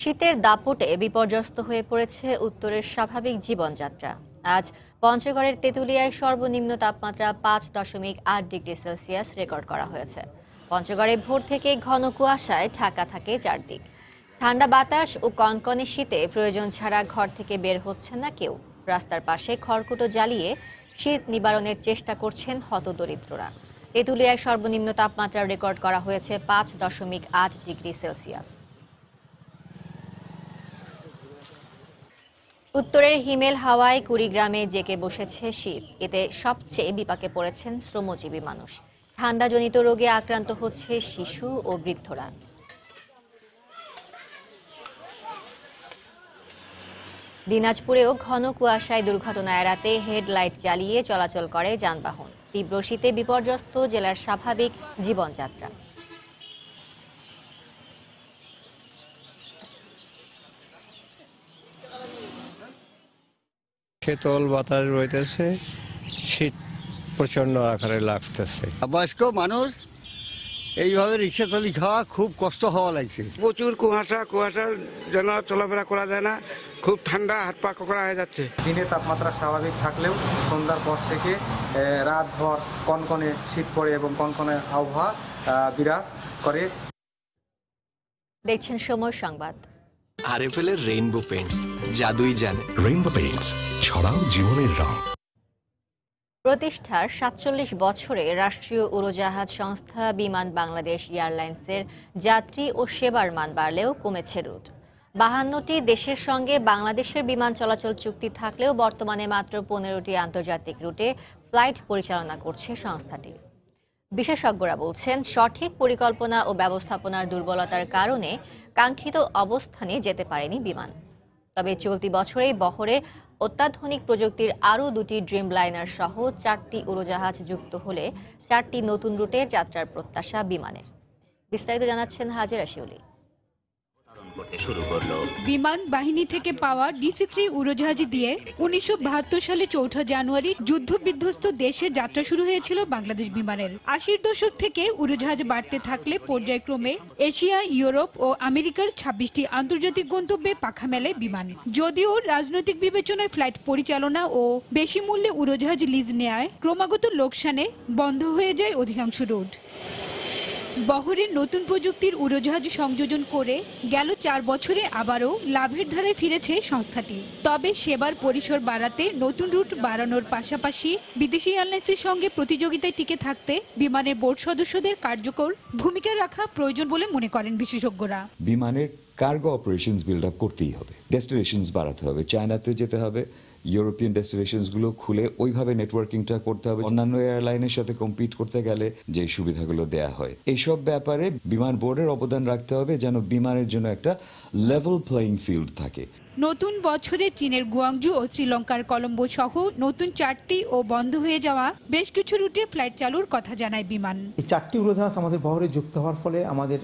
S1: শীতের দাপটে বিপর্যস্ত হয়ে পড়েছে উত্তরের স্বাভাবিক জীবনযাত্রা। আজ পঞ্চগড়ের তেঁতুলিয়ায় সর্বনিম্ন তাপমাত্রা 5.8 ডিগ্রি সেলসিয়াস রেকর্ড করা হয়েছে। পঞ্চগড়ে ভোর থেকে ঘন কুয়াশায় ঢাকা থাকে চারদিক। ঠান্ডা বাতাস ও কনকনে শীতে প্রয়োজন ছাড়া ঘর থেকে বের হচ্ছেন না কেউ। রাস্তার পাশে খড়কুটো জ্বালিয়ে শীত নিবারণের চেষ্টা করছেন হতদরিদ্ররা। তেঁতুলিয়ায় সর্বনিম্ন তাপমাত্রা রেকর্ড করা হয়েছে 5.8 ডিগ্রি সেলসিয়াস। উত্তরের হিমেল হাওয়ায় কুড়িগ্রামে জেঁকে বসেছে শীত। এতে সবচেয়ে বিপাকে পড়েছেন শ্রমজীবী মানুষ। ঠান্ডাজনিত রোগে আক্রান্ত হচ্ছে শিশু ও বৃদ্ধরা। দিনাজপুরেও ঘন কুয়াশায় দুর্ঘটনা এড়াতে হেডলাইট জ্বালিয়ে চলাচল করে যানবাহন। তীব্র শীতে বিপর্যস্ত জেলার স্বাভাবিক জীবনযাত্রা।
S17: শীতল বাতাস বইতেছে, শীত প্রচন্ড আকারে লাগতেছে।
S18: বয়স্ক মানুষ এইভাবে রিক্সা চালিয়ে খাওয়া খুব কষ্ট হওয়া লাগছে।
S19: প্রচুর কুয়াশার জন্য চলাফেরা করা যায় না, খুব ঠান্ডা, হাত পা করা হয়ে যাচ্ছে।
S20: দিনের তাপমাত্রা স্বাভাবিক থাকলেও সন্ধ্যার পর থেকে রাতভর কনকনে শীত পড়ে এবং কনকনে আবহাওয়া বিরাজ করে।
S1: দেখছেন সময় সংবাদ।
S21: আরএফএল এর রেইনবো পেইন্টস জাদুই জানে।
S23: রেইনবো পেইন্টস, ছড়াও জীবনের রং।
S1: প্রতিষ্ঠার 47 বছরে রাষ্ট্রীয় উড়োজাহাজ সংস্থা বিমান বাংলাদেশ এয়ারলাইন্সের যাত্রী ও সেবার মান বাড়লেও কমেছে রুট। 52টি দেশের সঙ্গে বাংলাদেশের বিমান চলাচল চুক্তি থাকলেও বর্তমানে মাত্র 15টি আন্তর্জাতিক রুটে ফ্লাইট পরিচালনা করছে সংস্থাটি। বিশেষজ্ঞরা বলছেন, সঠিক পরিকল্পনা ও ব্যবস্থাপনার দুর্বলতার কারণে কাঙ্ক্ষিত অবস্থানে যেতে পারেনি বিমান। তবে চলতি বছরেই বহরে অত্যাধুনিক প্রযুক্তির আরও 2টি ড্রিমলাইনার সহ 4টি উড়োজাহাজ যুক্ত হলে 4টি নতুন রুটে যাত্রার প্রত্যাশা বিমানের। বিস্তারিত জানাচ্ছেন হাজেরা শিউলি।
S24: বিমান বাহিনী থেকে পাওয়া DC-3 উড়োজাহাজ দিয়ে 1972 সালে 4 জানুয়ারি যুদ্ধ বিধ্বস্ত দেশে যাত্রা শুরু হয়েছিল বাংলাদেশ বিমানের। 80-র দশক থেকে উড়োজাহাজ বাড়তে থাকলে পর্যায়ক্রমে এশিয়া, ইউরোপ ও আমেরিকার 26টি আন্তর্জাতিক গন্তব্যে পাখা মেলে বিমান। যদিও রাজনৈতিক বিবেচনায় ফ্লাইট পরিচালনা ও বেশি মূল্যে উড়োজাহাজ লিজ নেয় ক্রমাগত লোকসানে বন্ধ হয়ে যায় অধিকাংশ রুট। বহরের নতুন প্রযুক্তির উড়োজাহাজ সংযোজন করে গেল 4 বছরে আবারও লাভের ধারায় ফিরেছে সংস্থাটি। তবে সেবার পরিসর বাড়াতে নতুন রুট বাড়ানোর পাশাপাশি বিদেশি এয়ারলাইন্সের সঙ্গে প্রতিযোগিতায় টিকে থাকতে বিমানের বোর্ড সদস্যদের কার্যকর ভূমিকা রাখা প্রয়োজন বলে মনে করেন বিশেষজ্ঞরা।
S33: বিমানের কার্গো অপারেশনস বিল্ড আপ করতেই হবে, ডেস্টিনেশনস বাড়াতে হবে, চায়নাতে যেতে হবে, ইউরোপিয়ান ডেস্টিনেশনসগুলো খুলে ওইভাবে নেটওয়ার্কিংটা করতে হবে। অন্যান্য এয়ারলাইনের সাথে কম্পিট করতে গেলে যে সুবিধাগুলো দেয়া হয়, এইসব ব্যাপারে বিমান বোর্ডের অবদান রাখতে হবে যেন বিমানের জন্য একটা লেভেল প্লেইং ফিল্ড থাকে।
S24: নতুন বছরে চীনের গুয়াংজু ও শ্রীলঙ্কার কলম্বো সহ নতুন 4টি ও বন্ধ হয়ে যাওয়া বেশ কিছু রুটে ফ্লাইট চালুর কথা জানায় বিমান।
S34: এই 4টি উড়োজাহাজ আমাদের বহরে যুক্ত হওয়ার ফলে আমাদের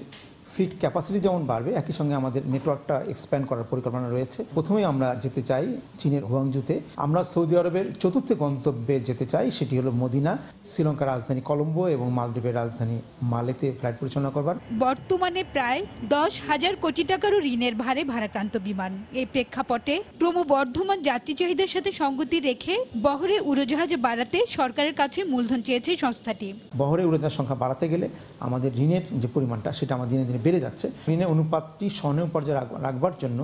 S2: ফ্লিট ক্যাপাসিটি যেমন বাড়বে, একই সঙ্গে আমাদের নেটওয়ার্কটা এক্সপ্যান্ড করার পরিকল্পনা রয়েছে। প্রথমেই আমরা যেতে চাই চীনের হুয়াংজুতে, আমরা সৌদি আরবের চতুর্থ গন্তব্যে যেতে চাই, সেটি হলো মদিনা, শ্রীলঙ্কার রাজধানী কলম্বো এবং মালদ্বীপের রাজধানী মালেতে ফ্লাইট পরিচালনা করবার।
S24: বর্তমানে প্রায় 10,000 কোটি টাকারও ঋণের ভারে ভারাক্রান্ত বিমান। এই প্রেক্ষাপটে ক্রমবর্ধমান যাত্রী চাহিদার সাথে সঙ্গতি রেখে বহরে উড়োজাহাজ বাড়াতে সরকারের কাছে মূলধন চেয়েছে সংস্থাটি।
S2: বহরে উড়োজাহাজ সংখ্যা বাড়াতে গেলে আমাদের ঋণের যে পরিমাণটা সেটা আমার দিনে দিনে বেড়ে যাচ্ছে। ঋণের অনুপাতটি সহনীয় পর্যায়ে রাখবার জন্য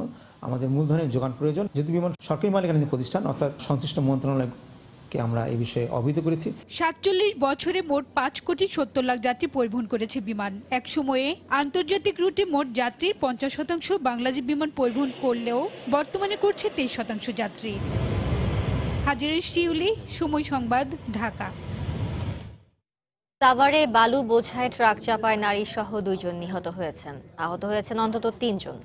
S2: আমাদের মূলধনের যোগান প্রয়োজন। যেহেতু বিমান সরকারি মালিকানাধীন প্রতিষ্ঠান, অর্থাৎ সংশ্লিষ্ট মন্ত্রণালয়কে আমরা এই বিষয়ে অবহিত করেছি।
S24: 47 বছরে মোট 5,70 লাখ যাত্রী পরিবহন করেছে বিমান। এক সময়ে আন্তর্জাতিক রুটে মোট যাত্রীর 50% বাংলাদেশ বিমান পরিবহন করলেও বর্তমানে করছে 23% যাত্রী। হাজিরের শিউলি, সময় সংবাদ, ঢাকা।
S1: সাভারে বালু বোঝাই ট্রাক চাপায় নারী সহ 2 জন নিহত হয়েছেন। আহত হয়েছেন অন্তত 3 জন।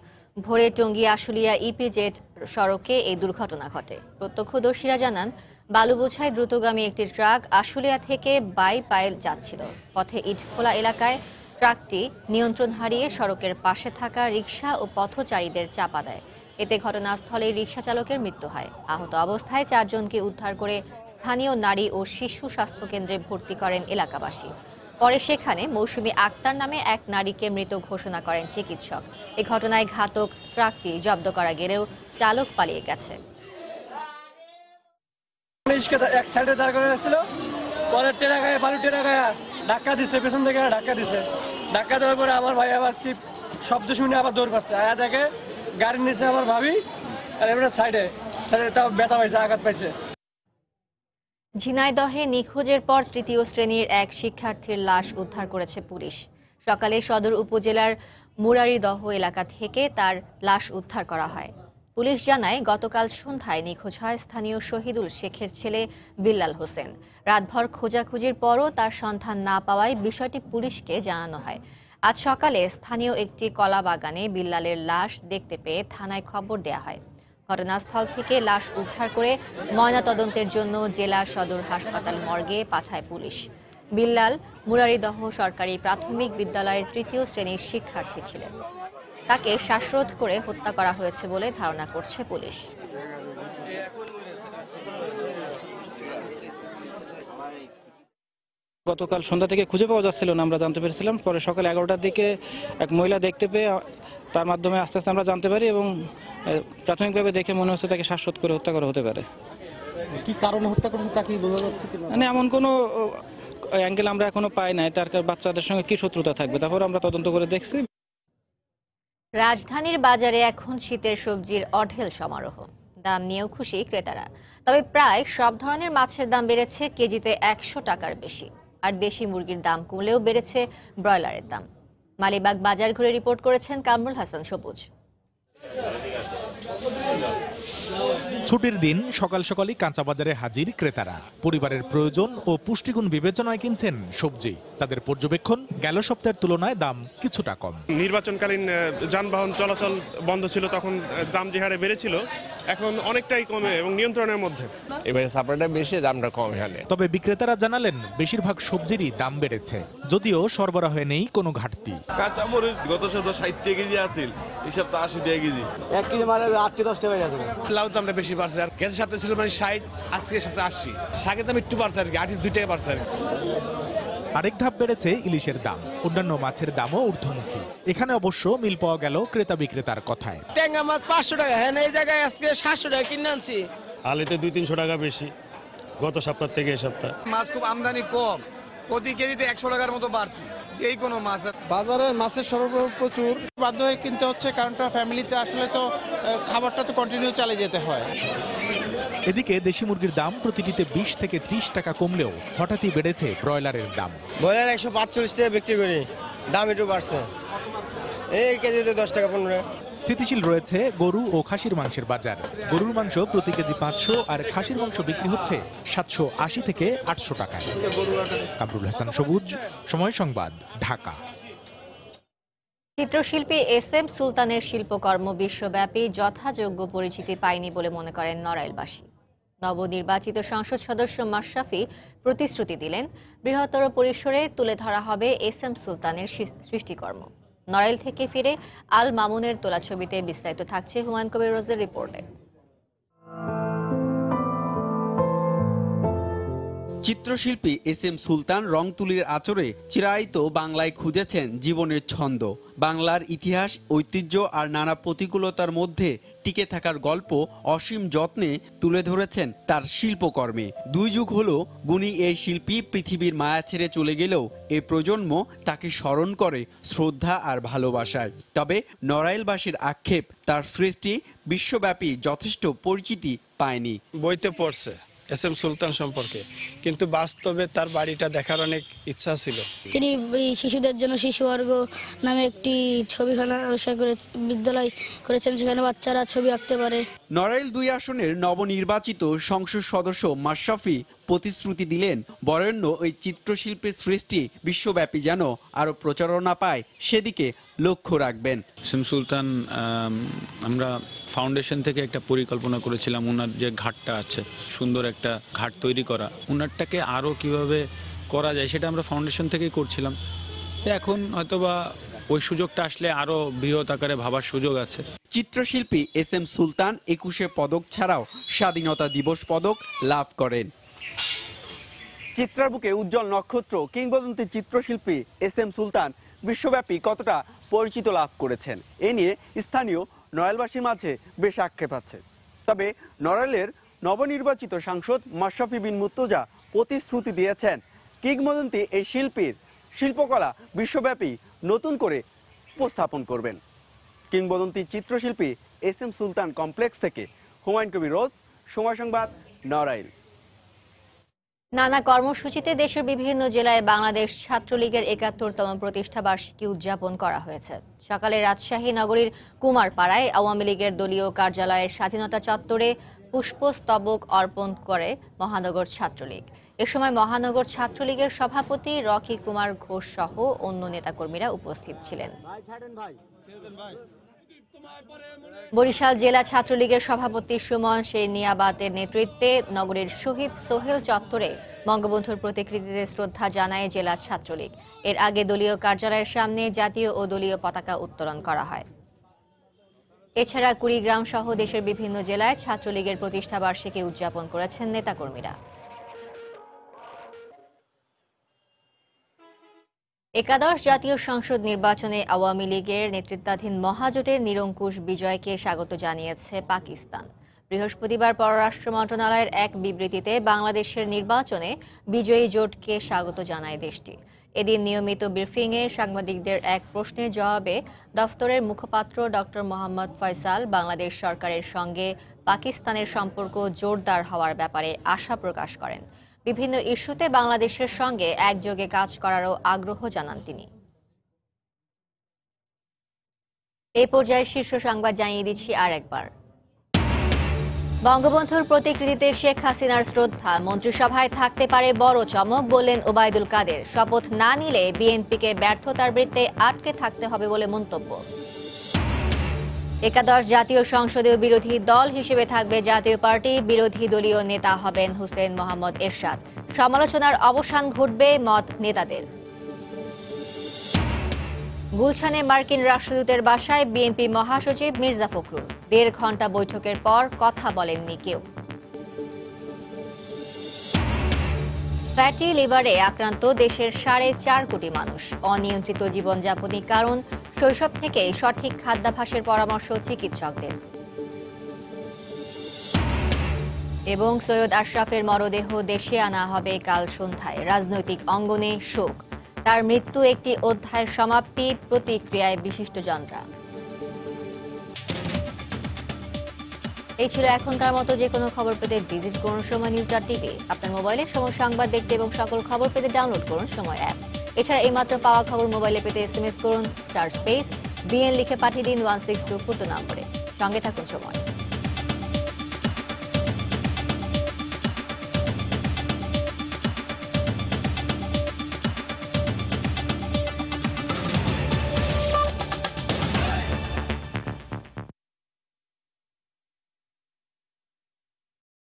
S1: ভোরে টঙ্গী আশুলিয়া ইপিজেড সড়কে এই দুর্ঘটনা ঘটে। প্রত্যক্ষদর্শীরা জানান, বালু বোঝাই দ্রুতগামী একটি ট্রাক আশুলিয়া থেকে বাইপাইল যাচ্ছিল। পথে ইটখোলা এলাকায় ট্রাকটি নিয়ন্ত্রণ হারিয়ে সড়কের পাশে থাকা রিকশা ও পথচারীদের চাপা দেয়। এতে ঘটনাস্থলে রিকশা চালকের মৃত্যু হয়। আহত অবস্থায় 4 জনকে উদ্ধার করে স্থানীয় নারী ও শিশু স্বাস্থ্য কেন্দ্রে ভর্তি করেন এলাকাবাসী। পরে সেখানে মৌসুমী আক্তার নামে এক নারীকে মৃত ঘোষণা করেন চিকিৎসক। এই ঘটনায় ঘাতক ট্রাকটি জব্দ করা গেলেও চালক পালিয়ে গেছে।
S4: এক সাইডে দাঁড় করে ছিল, পরে বালু ধাক্কা দিচ্ছে, পেছন থেকে ধাক্কা দিচ্ছে। ধাক্কা দেওয়ার পরে আমার ভাই আবার চিপ শব্দ শুনে আবার দৌড় পাচ্ছে। আয়া দেখে গাড়ির নিচে আমার ভাবি, আর এবারে সাইডে তাও ব্যথা পাইছে, আঘাত পাইছে।
S1: ঝিনাইদহে নিখোঁজের পর 3য় শ্রেণীর এক শিক্ষার্থীর লাশ উদ্ধার করেছে পুলিশ। সকালে সদর উপজেলার মুরারিদহ এলাকা থেকে তার লাশ উদ্ধার করা হয়। পুলিশ জানায়, গতকাল সন্ধ্যায় নিখোঁজ হয় স্থানীয় শহীদুল শেখের ছেলে বিল্লাল হোসেন। রাতভর খোঁজাখুঁজির পরও তার সন্ধান না পাওয়ায় বিষয়টি পুলিশকে জানানো হয়। আজ সকালে স্থানীয় একটি কলা বাগানে বিল্লালের লাশ দেখতে পেয়ে থানায় খবর দেয়া হয়। ঘটনাস্থল থেকে লাশ উদ্ধার করে ময়নাতদন্তের জন্য জেলা সদর হাসপাতাল মর্গে পাঠায় পুলিশ। বিল্লাল মুরারিদহ সরকারি প্রাথমিক বিদ্যালয়ের 3য় শ্রেণীর শিক্ষার্থী ছিলেন। তাকে শ্বাসরোধ করে হত্যা করা হয়েছে বলে ধারণা করছে পুলিশ।
S5: গতকাল সন্ধ্যা থেকে খুঁজে পাওয়া যাচ্ছিল না, আমরা জানতে পেরেছিলাম। পরে সকাল 11টার দিকে এক মহিলা দেখতে পেয়ে তার মাধ্যমে আস্তে আস্তে আমরা জানতে পারি এবং প্রাথমিকভাবে দেখে মনে হচ্ছে তাকে শ্বাসরোধ করে হত্যা করা হতে পারে।
S6: কি কারণে হত্যা করেছে তা কি বোঝা যাচ্ছে?
S5: মানে এমন কোনো অ্যাঙ্গেল আমরা এখনো পাই নাই। তার বাচ্চাদের সঙ্গে কি শত্রুতা থাকবে, তারপর আমরা তদন্ত করে দেখছি।
S1: রাজধানীর বাজারে এখন শীতের সবজির অঢেল সমারোহ। দাম নিয়েও খুশি ক্রেতারা। তবে প্রায় সব ধরনের মাছের দাম বেড়েছে কেজিতে 100 টাকার বেশি। আর দেশি মুরগির দাম কমলেও বেড়েছে ব্রয়লারের দাম। মালিবাগ বাজার ঘুরে রিপোর্ট করেছেন কামরুল হাসান সবুজ।
S22: ছুটির দিন সকাল সকালই কাঁচা বাজারে হাজির ক্রেতারা। পরিবারের প্রয়োজন ও পুষ্টিগুণ বিবেচনায় কিনছেন সবজি। তাদের পর্যবেক্ষণ, গেল সপ্তাহের তুলনায় দাম কিছুটা কম।
S12: নির্বাচনকালীন যানবাহন চলাচল বন্ধ ছিল, তখন দাম যে হারে বেড়েছিল এখন অনেকটাই কমে এবং নিয়ন্ত্রণের মধ্যে।
S25: এবারে সাপ্লাইটা বেশি, দামটা কম এখানে।
S22: তবে বিক্রেতারা জানালেন, বেশিরভাগ সবজিরই দাম বেড়েছে, যদিও সরবরাহে নেই কোনো ঘাটতি।
S25: কাঁচা মরিচ গত সপ্তাহে 60 টাকা কেজি আছিল, এই সপ্তাহে 80 টাকা কেজি।
S6: 1 কেজি মানে 8-10 টাকা আছে।
S11: লাউ দামটা বেশি বাড়ছে, আর গেছে সপ্তাহে ছিল মানে 60, আজকে সপ্তাহে 80। শাকের দাম একটু বাড়ছে আর কি, 2 টাকা বাড়ছে আর কি।
S22: আরেক ধাপ বেড়েছে ইলিশের দাম। অন্যান্য মাছের দামও ঊর্ধ্বমুখী। এখানে অবশ্য মিল পাওয়া গেল ক্রেতা বিক্রেতার কথায়।
S6: ট্যাংরা মাছ 500 টাকা, হ্যাঁ এই জায়গায় আজকে 700 টাকা কিনে আনছি।
S26: আলুতে 200-300 টাকা বেশি গত সপ্তাহ থেকে এই সপ্তাহ।
S6: মাছ খুব আমদানি কম, প্রতি কেজিতে 100 টাকার মতো বাড়তি যেই কোনো মাছের। বাজারে মাছের সরবরাহ প্রচুর, বাধ্য হয়ে কিনতে হচ্ছে, কারণটা ফ্যামিলিতে আসলে তো খাবারটা তো কন্টিনিউ চালিয়ে যেতে হয়।
S22: এদিকে দেশি মুরগির দাম প্রতিটিতে 20 থেকে 30 টাকা কমলেও হঠাৎই বেড়েছে ব্রয়লারের দাম।
S6: ব্রয়লার 145 টাকা বিক্রি করি, দাম একটু বাড়ছে, এই কেজিতে 10 টাকা 15।
S22: স্থিতিশীল রয়েছে গরু ও খাসির মাংসের বাজার। গরুর মাংস প্রতি কেজি 500 আর খাসির মাংস বিক্রি হচ্ছে 780 থেকে 800 টাকায়। কামরুল হাসান সবুজ, সময় সংবাদ, ঢাকা।
S1: চিত্রশিল্পী SM সুলতানের শিল্পকর্ম বিশ্বব্যাপী যথাযোগ্য পরিচিতি পায়নি বলে মনে করেন নড়াইলবাসী। নবনির্বাচিত সংসদ সদস্য মাশরাফি প্রতিশ্রুতি দিলেন, বৃহত্তর পরিসরে তুলে ধরা হবে SM সুলতানের সৃষ্টিকর্ম। নড়াইল থেকে ফিরে আল মামুনের তোলা ছবিতে বিস্তারিত থাকছে হুমায়ুন কবির রোজের রিপোর্টে।
S3: চিত্রশিল্পী SM সুলতান রংতুলির আঁচড়ে চিরায়ত বাংলায় খুঁজেছেন জীবনের ছন্দ। বাংলার ইতিহাস, ঐতিহ্য আর নানা প্রতিকূলতার মধ্যে টিকে থাকার গল্প অসীম যত্নে তুলে ধরেছেন তার শিল্পকর্মে। 2 যুগ হলো গুণী এই শিল্পী পৃথিবীর মায়া ছেড়ে চলে গেলেও এ প্রজন্ম তাকে স্মরণ করে শ্রদ্ধা আর ভালোবাসায়। তবে নড়াইলবাসীর আক্ষেপ, তার সৃষ্টি বিশ্বব্যাপী যথেষ্ট পরিচিতি পায়নি।
S4: বইতে পড়ছে SM সুলতান সম্পর্কে, কিন্তু বাস্তবে তার বাড়িটা দেখার অনেক ইচ্ছা ছিল।
S7: তিনি শিশুদের জন্য শিশুবর্গ নামে একটি ছবিখানা আবিষ্কার করে বিদ্যালয় করেছেন, সেখানে বাচ্চারা ছবি আঁকতে পারে।
S3: নড়াইল 2 আসনের নবনির্বাচিত সংসদ সদস্য মাশরাফি প্রতিশ্রুতি দিলেন বরেণ্য ওই চিত্রশিল্পের সৃষ্টি বিশ্বব্যাপী যেন আরো প্রচারণা পায় সেদিকে লক্ষ্য রাখবেন।
S9: SM সুলতান আমরা ফাউন্ডেশন থেকে একটা পরিকল্পনা করেছিলাম, ওনার যে ঘাটটা আছে সুন্দর একটা ঘাট তৈরি করা, ওনারটাকে আরও কিভাবে করা যায় সেটা আমরা ফাউন্ডেশন থেকেই করছিলাম। এখন হয়তোবা ওই সুযোগটা আসলে আরো বৃহৎ আকারে ভাবার সুযোগ আছে।
S3: চিত্রশিল্পী SM সুলতান 21 পদক ছাড়াও স্বাধীনতা দিবস পদক লাভ করেন। চিত্রার বুকে উজ্জ্বল নক্ষত্র কিংবদন্তি চিত্রশিল্পী SM সুলতান বিশ্বব্যাপী কতটা পরিচিত লাভ করেছেন এ নিয়ে স্থানীয় নড়াইলবাসীর মাঝে বেশ আক্ষেপ আছে। তবে নড়াইলের নবনির্বাচিত সাংসদ মাশরাফি বিন মুর্তজা প্রতিশ্রুতি দিয়েছেন কিংবদন্তি এই শিল্পীর শিল্পকলা বিশ্বব্যাপী নতুন করে উপস্থাপন করবেন। কিংবদন্তি চিত্রশিল্পী SM সুলতান কমপ্লেক্স থেকে হুমায়ুন কবির রোজ, সময় সংবাদ, নড়াইল।
S1: নানা কর্মসূচিতে দেশের বিভিন্ন জেলায় বাংলাদেশ ছাত্রলীগের ৭১তম প্রতিষ্ঠা বার্ষিকী উদযাপন করা হয়েছে। সকালে রাজশাহী নগরীর কুমারপাড়ায় আওয়ামী লীগের দলীয় কার্যালয়ের স্বাধীনতা চত্বরে পুষ্পস্তবক অর্পণ করে মহানগর ছাত্রলীগ। এ সময় মহানগর ছাত্রলীগের সভাপতি রকি কুমার ঘোষ সহ অন্য নেতাকর্মীরা উপস্থিত ছিলেন। বরিশাল জেলা ছাত্রলীগের সভাপতি সুমন সেরনিয়াবাতের নেতৃত্বে নগরীর শহীদ সোহেল চত্বরে বঙ্গবন্ধুর প্রতিকৃতিতে শ্রদ্ধা জানায় জেলা ছাত্রলীগ। এর আগে দলীয় কার্যালয়ের সামনে জাতীয় ও দলীয় পতাকা উত্তোলন করা হয়। এছাড়া কুড়িগ্রাম সহ দেশের বিভিন্ন জেলায় ছাত্রলীগের প্রতিষ্ঠা বার্ষিকী উদযাপন করেছেন নেতাকর্মীরা। একাদশ জাতীয় সংসদ নির্বাচনে আওয়ামী লীগের নেতৃত্বাধীন মহাজোটের নিরঙ্কুশ বিজয়কে স্বাগত জানিয়েছে পাকিস্তান। বৃহস্পতিবার পররাষ্ট্র মন্ত্রণালয়ের এক বিবৃতিতে বাংলাদেশের নির্বাচনে বিজয়ী জোটকে স্বাগত জানায় দেশটি। এদিন নিয়মিত ব্রিফিংয়ে সাংবাদিকদের এক প্রশ্নের জবাবে দফতরের মুখপাত্র ডক্টর মোহাম্মদ ফয়সাল বাংলাদেশ সরকারের সঙ্গে পাকিস্তানের সম্পর্ক জোরদার হওয়ার ব্যাপারে আশা প্রকাশ করেন। বিভিন্ন ইস্যুতে বাংলাদেশের সঙ্গে একযোগে কাজ করারও আগ্রহ জানান তিনি। এই পর্যায়ে শীর্ষ সংবাদ জানিয়ে দিচ্ছি আর একবার। বঙ্গবন্ধুর প্রতিকৃতিতে শেখ হাসিনার শ্রদ্ধা, মন্ত্রিসভায় থাকতে পারে বড় চমক, বললেন ওবায়দুল কাদের। শপথ না নিলে বিএনপিকে ব্যর্থতার বৃত্তে আটকে থাকতে হবে বলে মন্তব্য। একাদশ জাতীয় সংসদীয় বিরোধী দল হিসেবে থাকবে জাতীয় পার্টি, বিরোধী দলীয় নেতা হবেন হুসেইন মোহাম্মদ এরশাদ। সমালোচনার অবসান ঘটবে মত নেতাদের। গুলশানে মার্কিন রাষ্ট্রদূতের বাসায় বিএনপি মহাসচিব মির্জা ফখরুল। ১.৫ ঘণ্টা বৈঠকের পর কথা বলেননি কেউ। ফ্যাটি লিভারে আক্রান্ত দেশের 4.5 কোটি মানুষ। অনিয়ন্ত্রিত জীবনযাপনই কারণ, শৈশব থেকেই সঠিক খাদ্যাভ্যাসের পরামর্শ চিকিৎসকদের। এবং সৈয়দ আশরাফের মরদেহ দেশে আনা হবে কাল সন্ধ্যায়। রাজনৈতিক অঙ্গনে শোক, তার মৃত্যু একটি অধ্যায়ের সমাপ্তি, প্রতিক্রিয়ায় বিশিষ্টজনরা। এই ছিল এখনকার মতো। যে কোনো খবর পেতে ভিজিট করুন সময়.নিউজ.tv। আপনার মোবাইলে সময় সংবাদ দেখতে এবং সকল খবর পেতে ডাউনলোড করুন সময় অ্যাপ। এছাড়া এইমাত্র পাওয়া খবর মোবাইলে পেতে SMS করুন *BN লিখে পাঠিয়ে দিন 162 নম্বরে। সঙ্গে থাকুন সময়।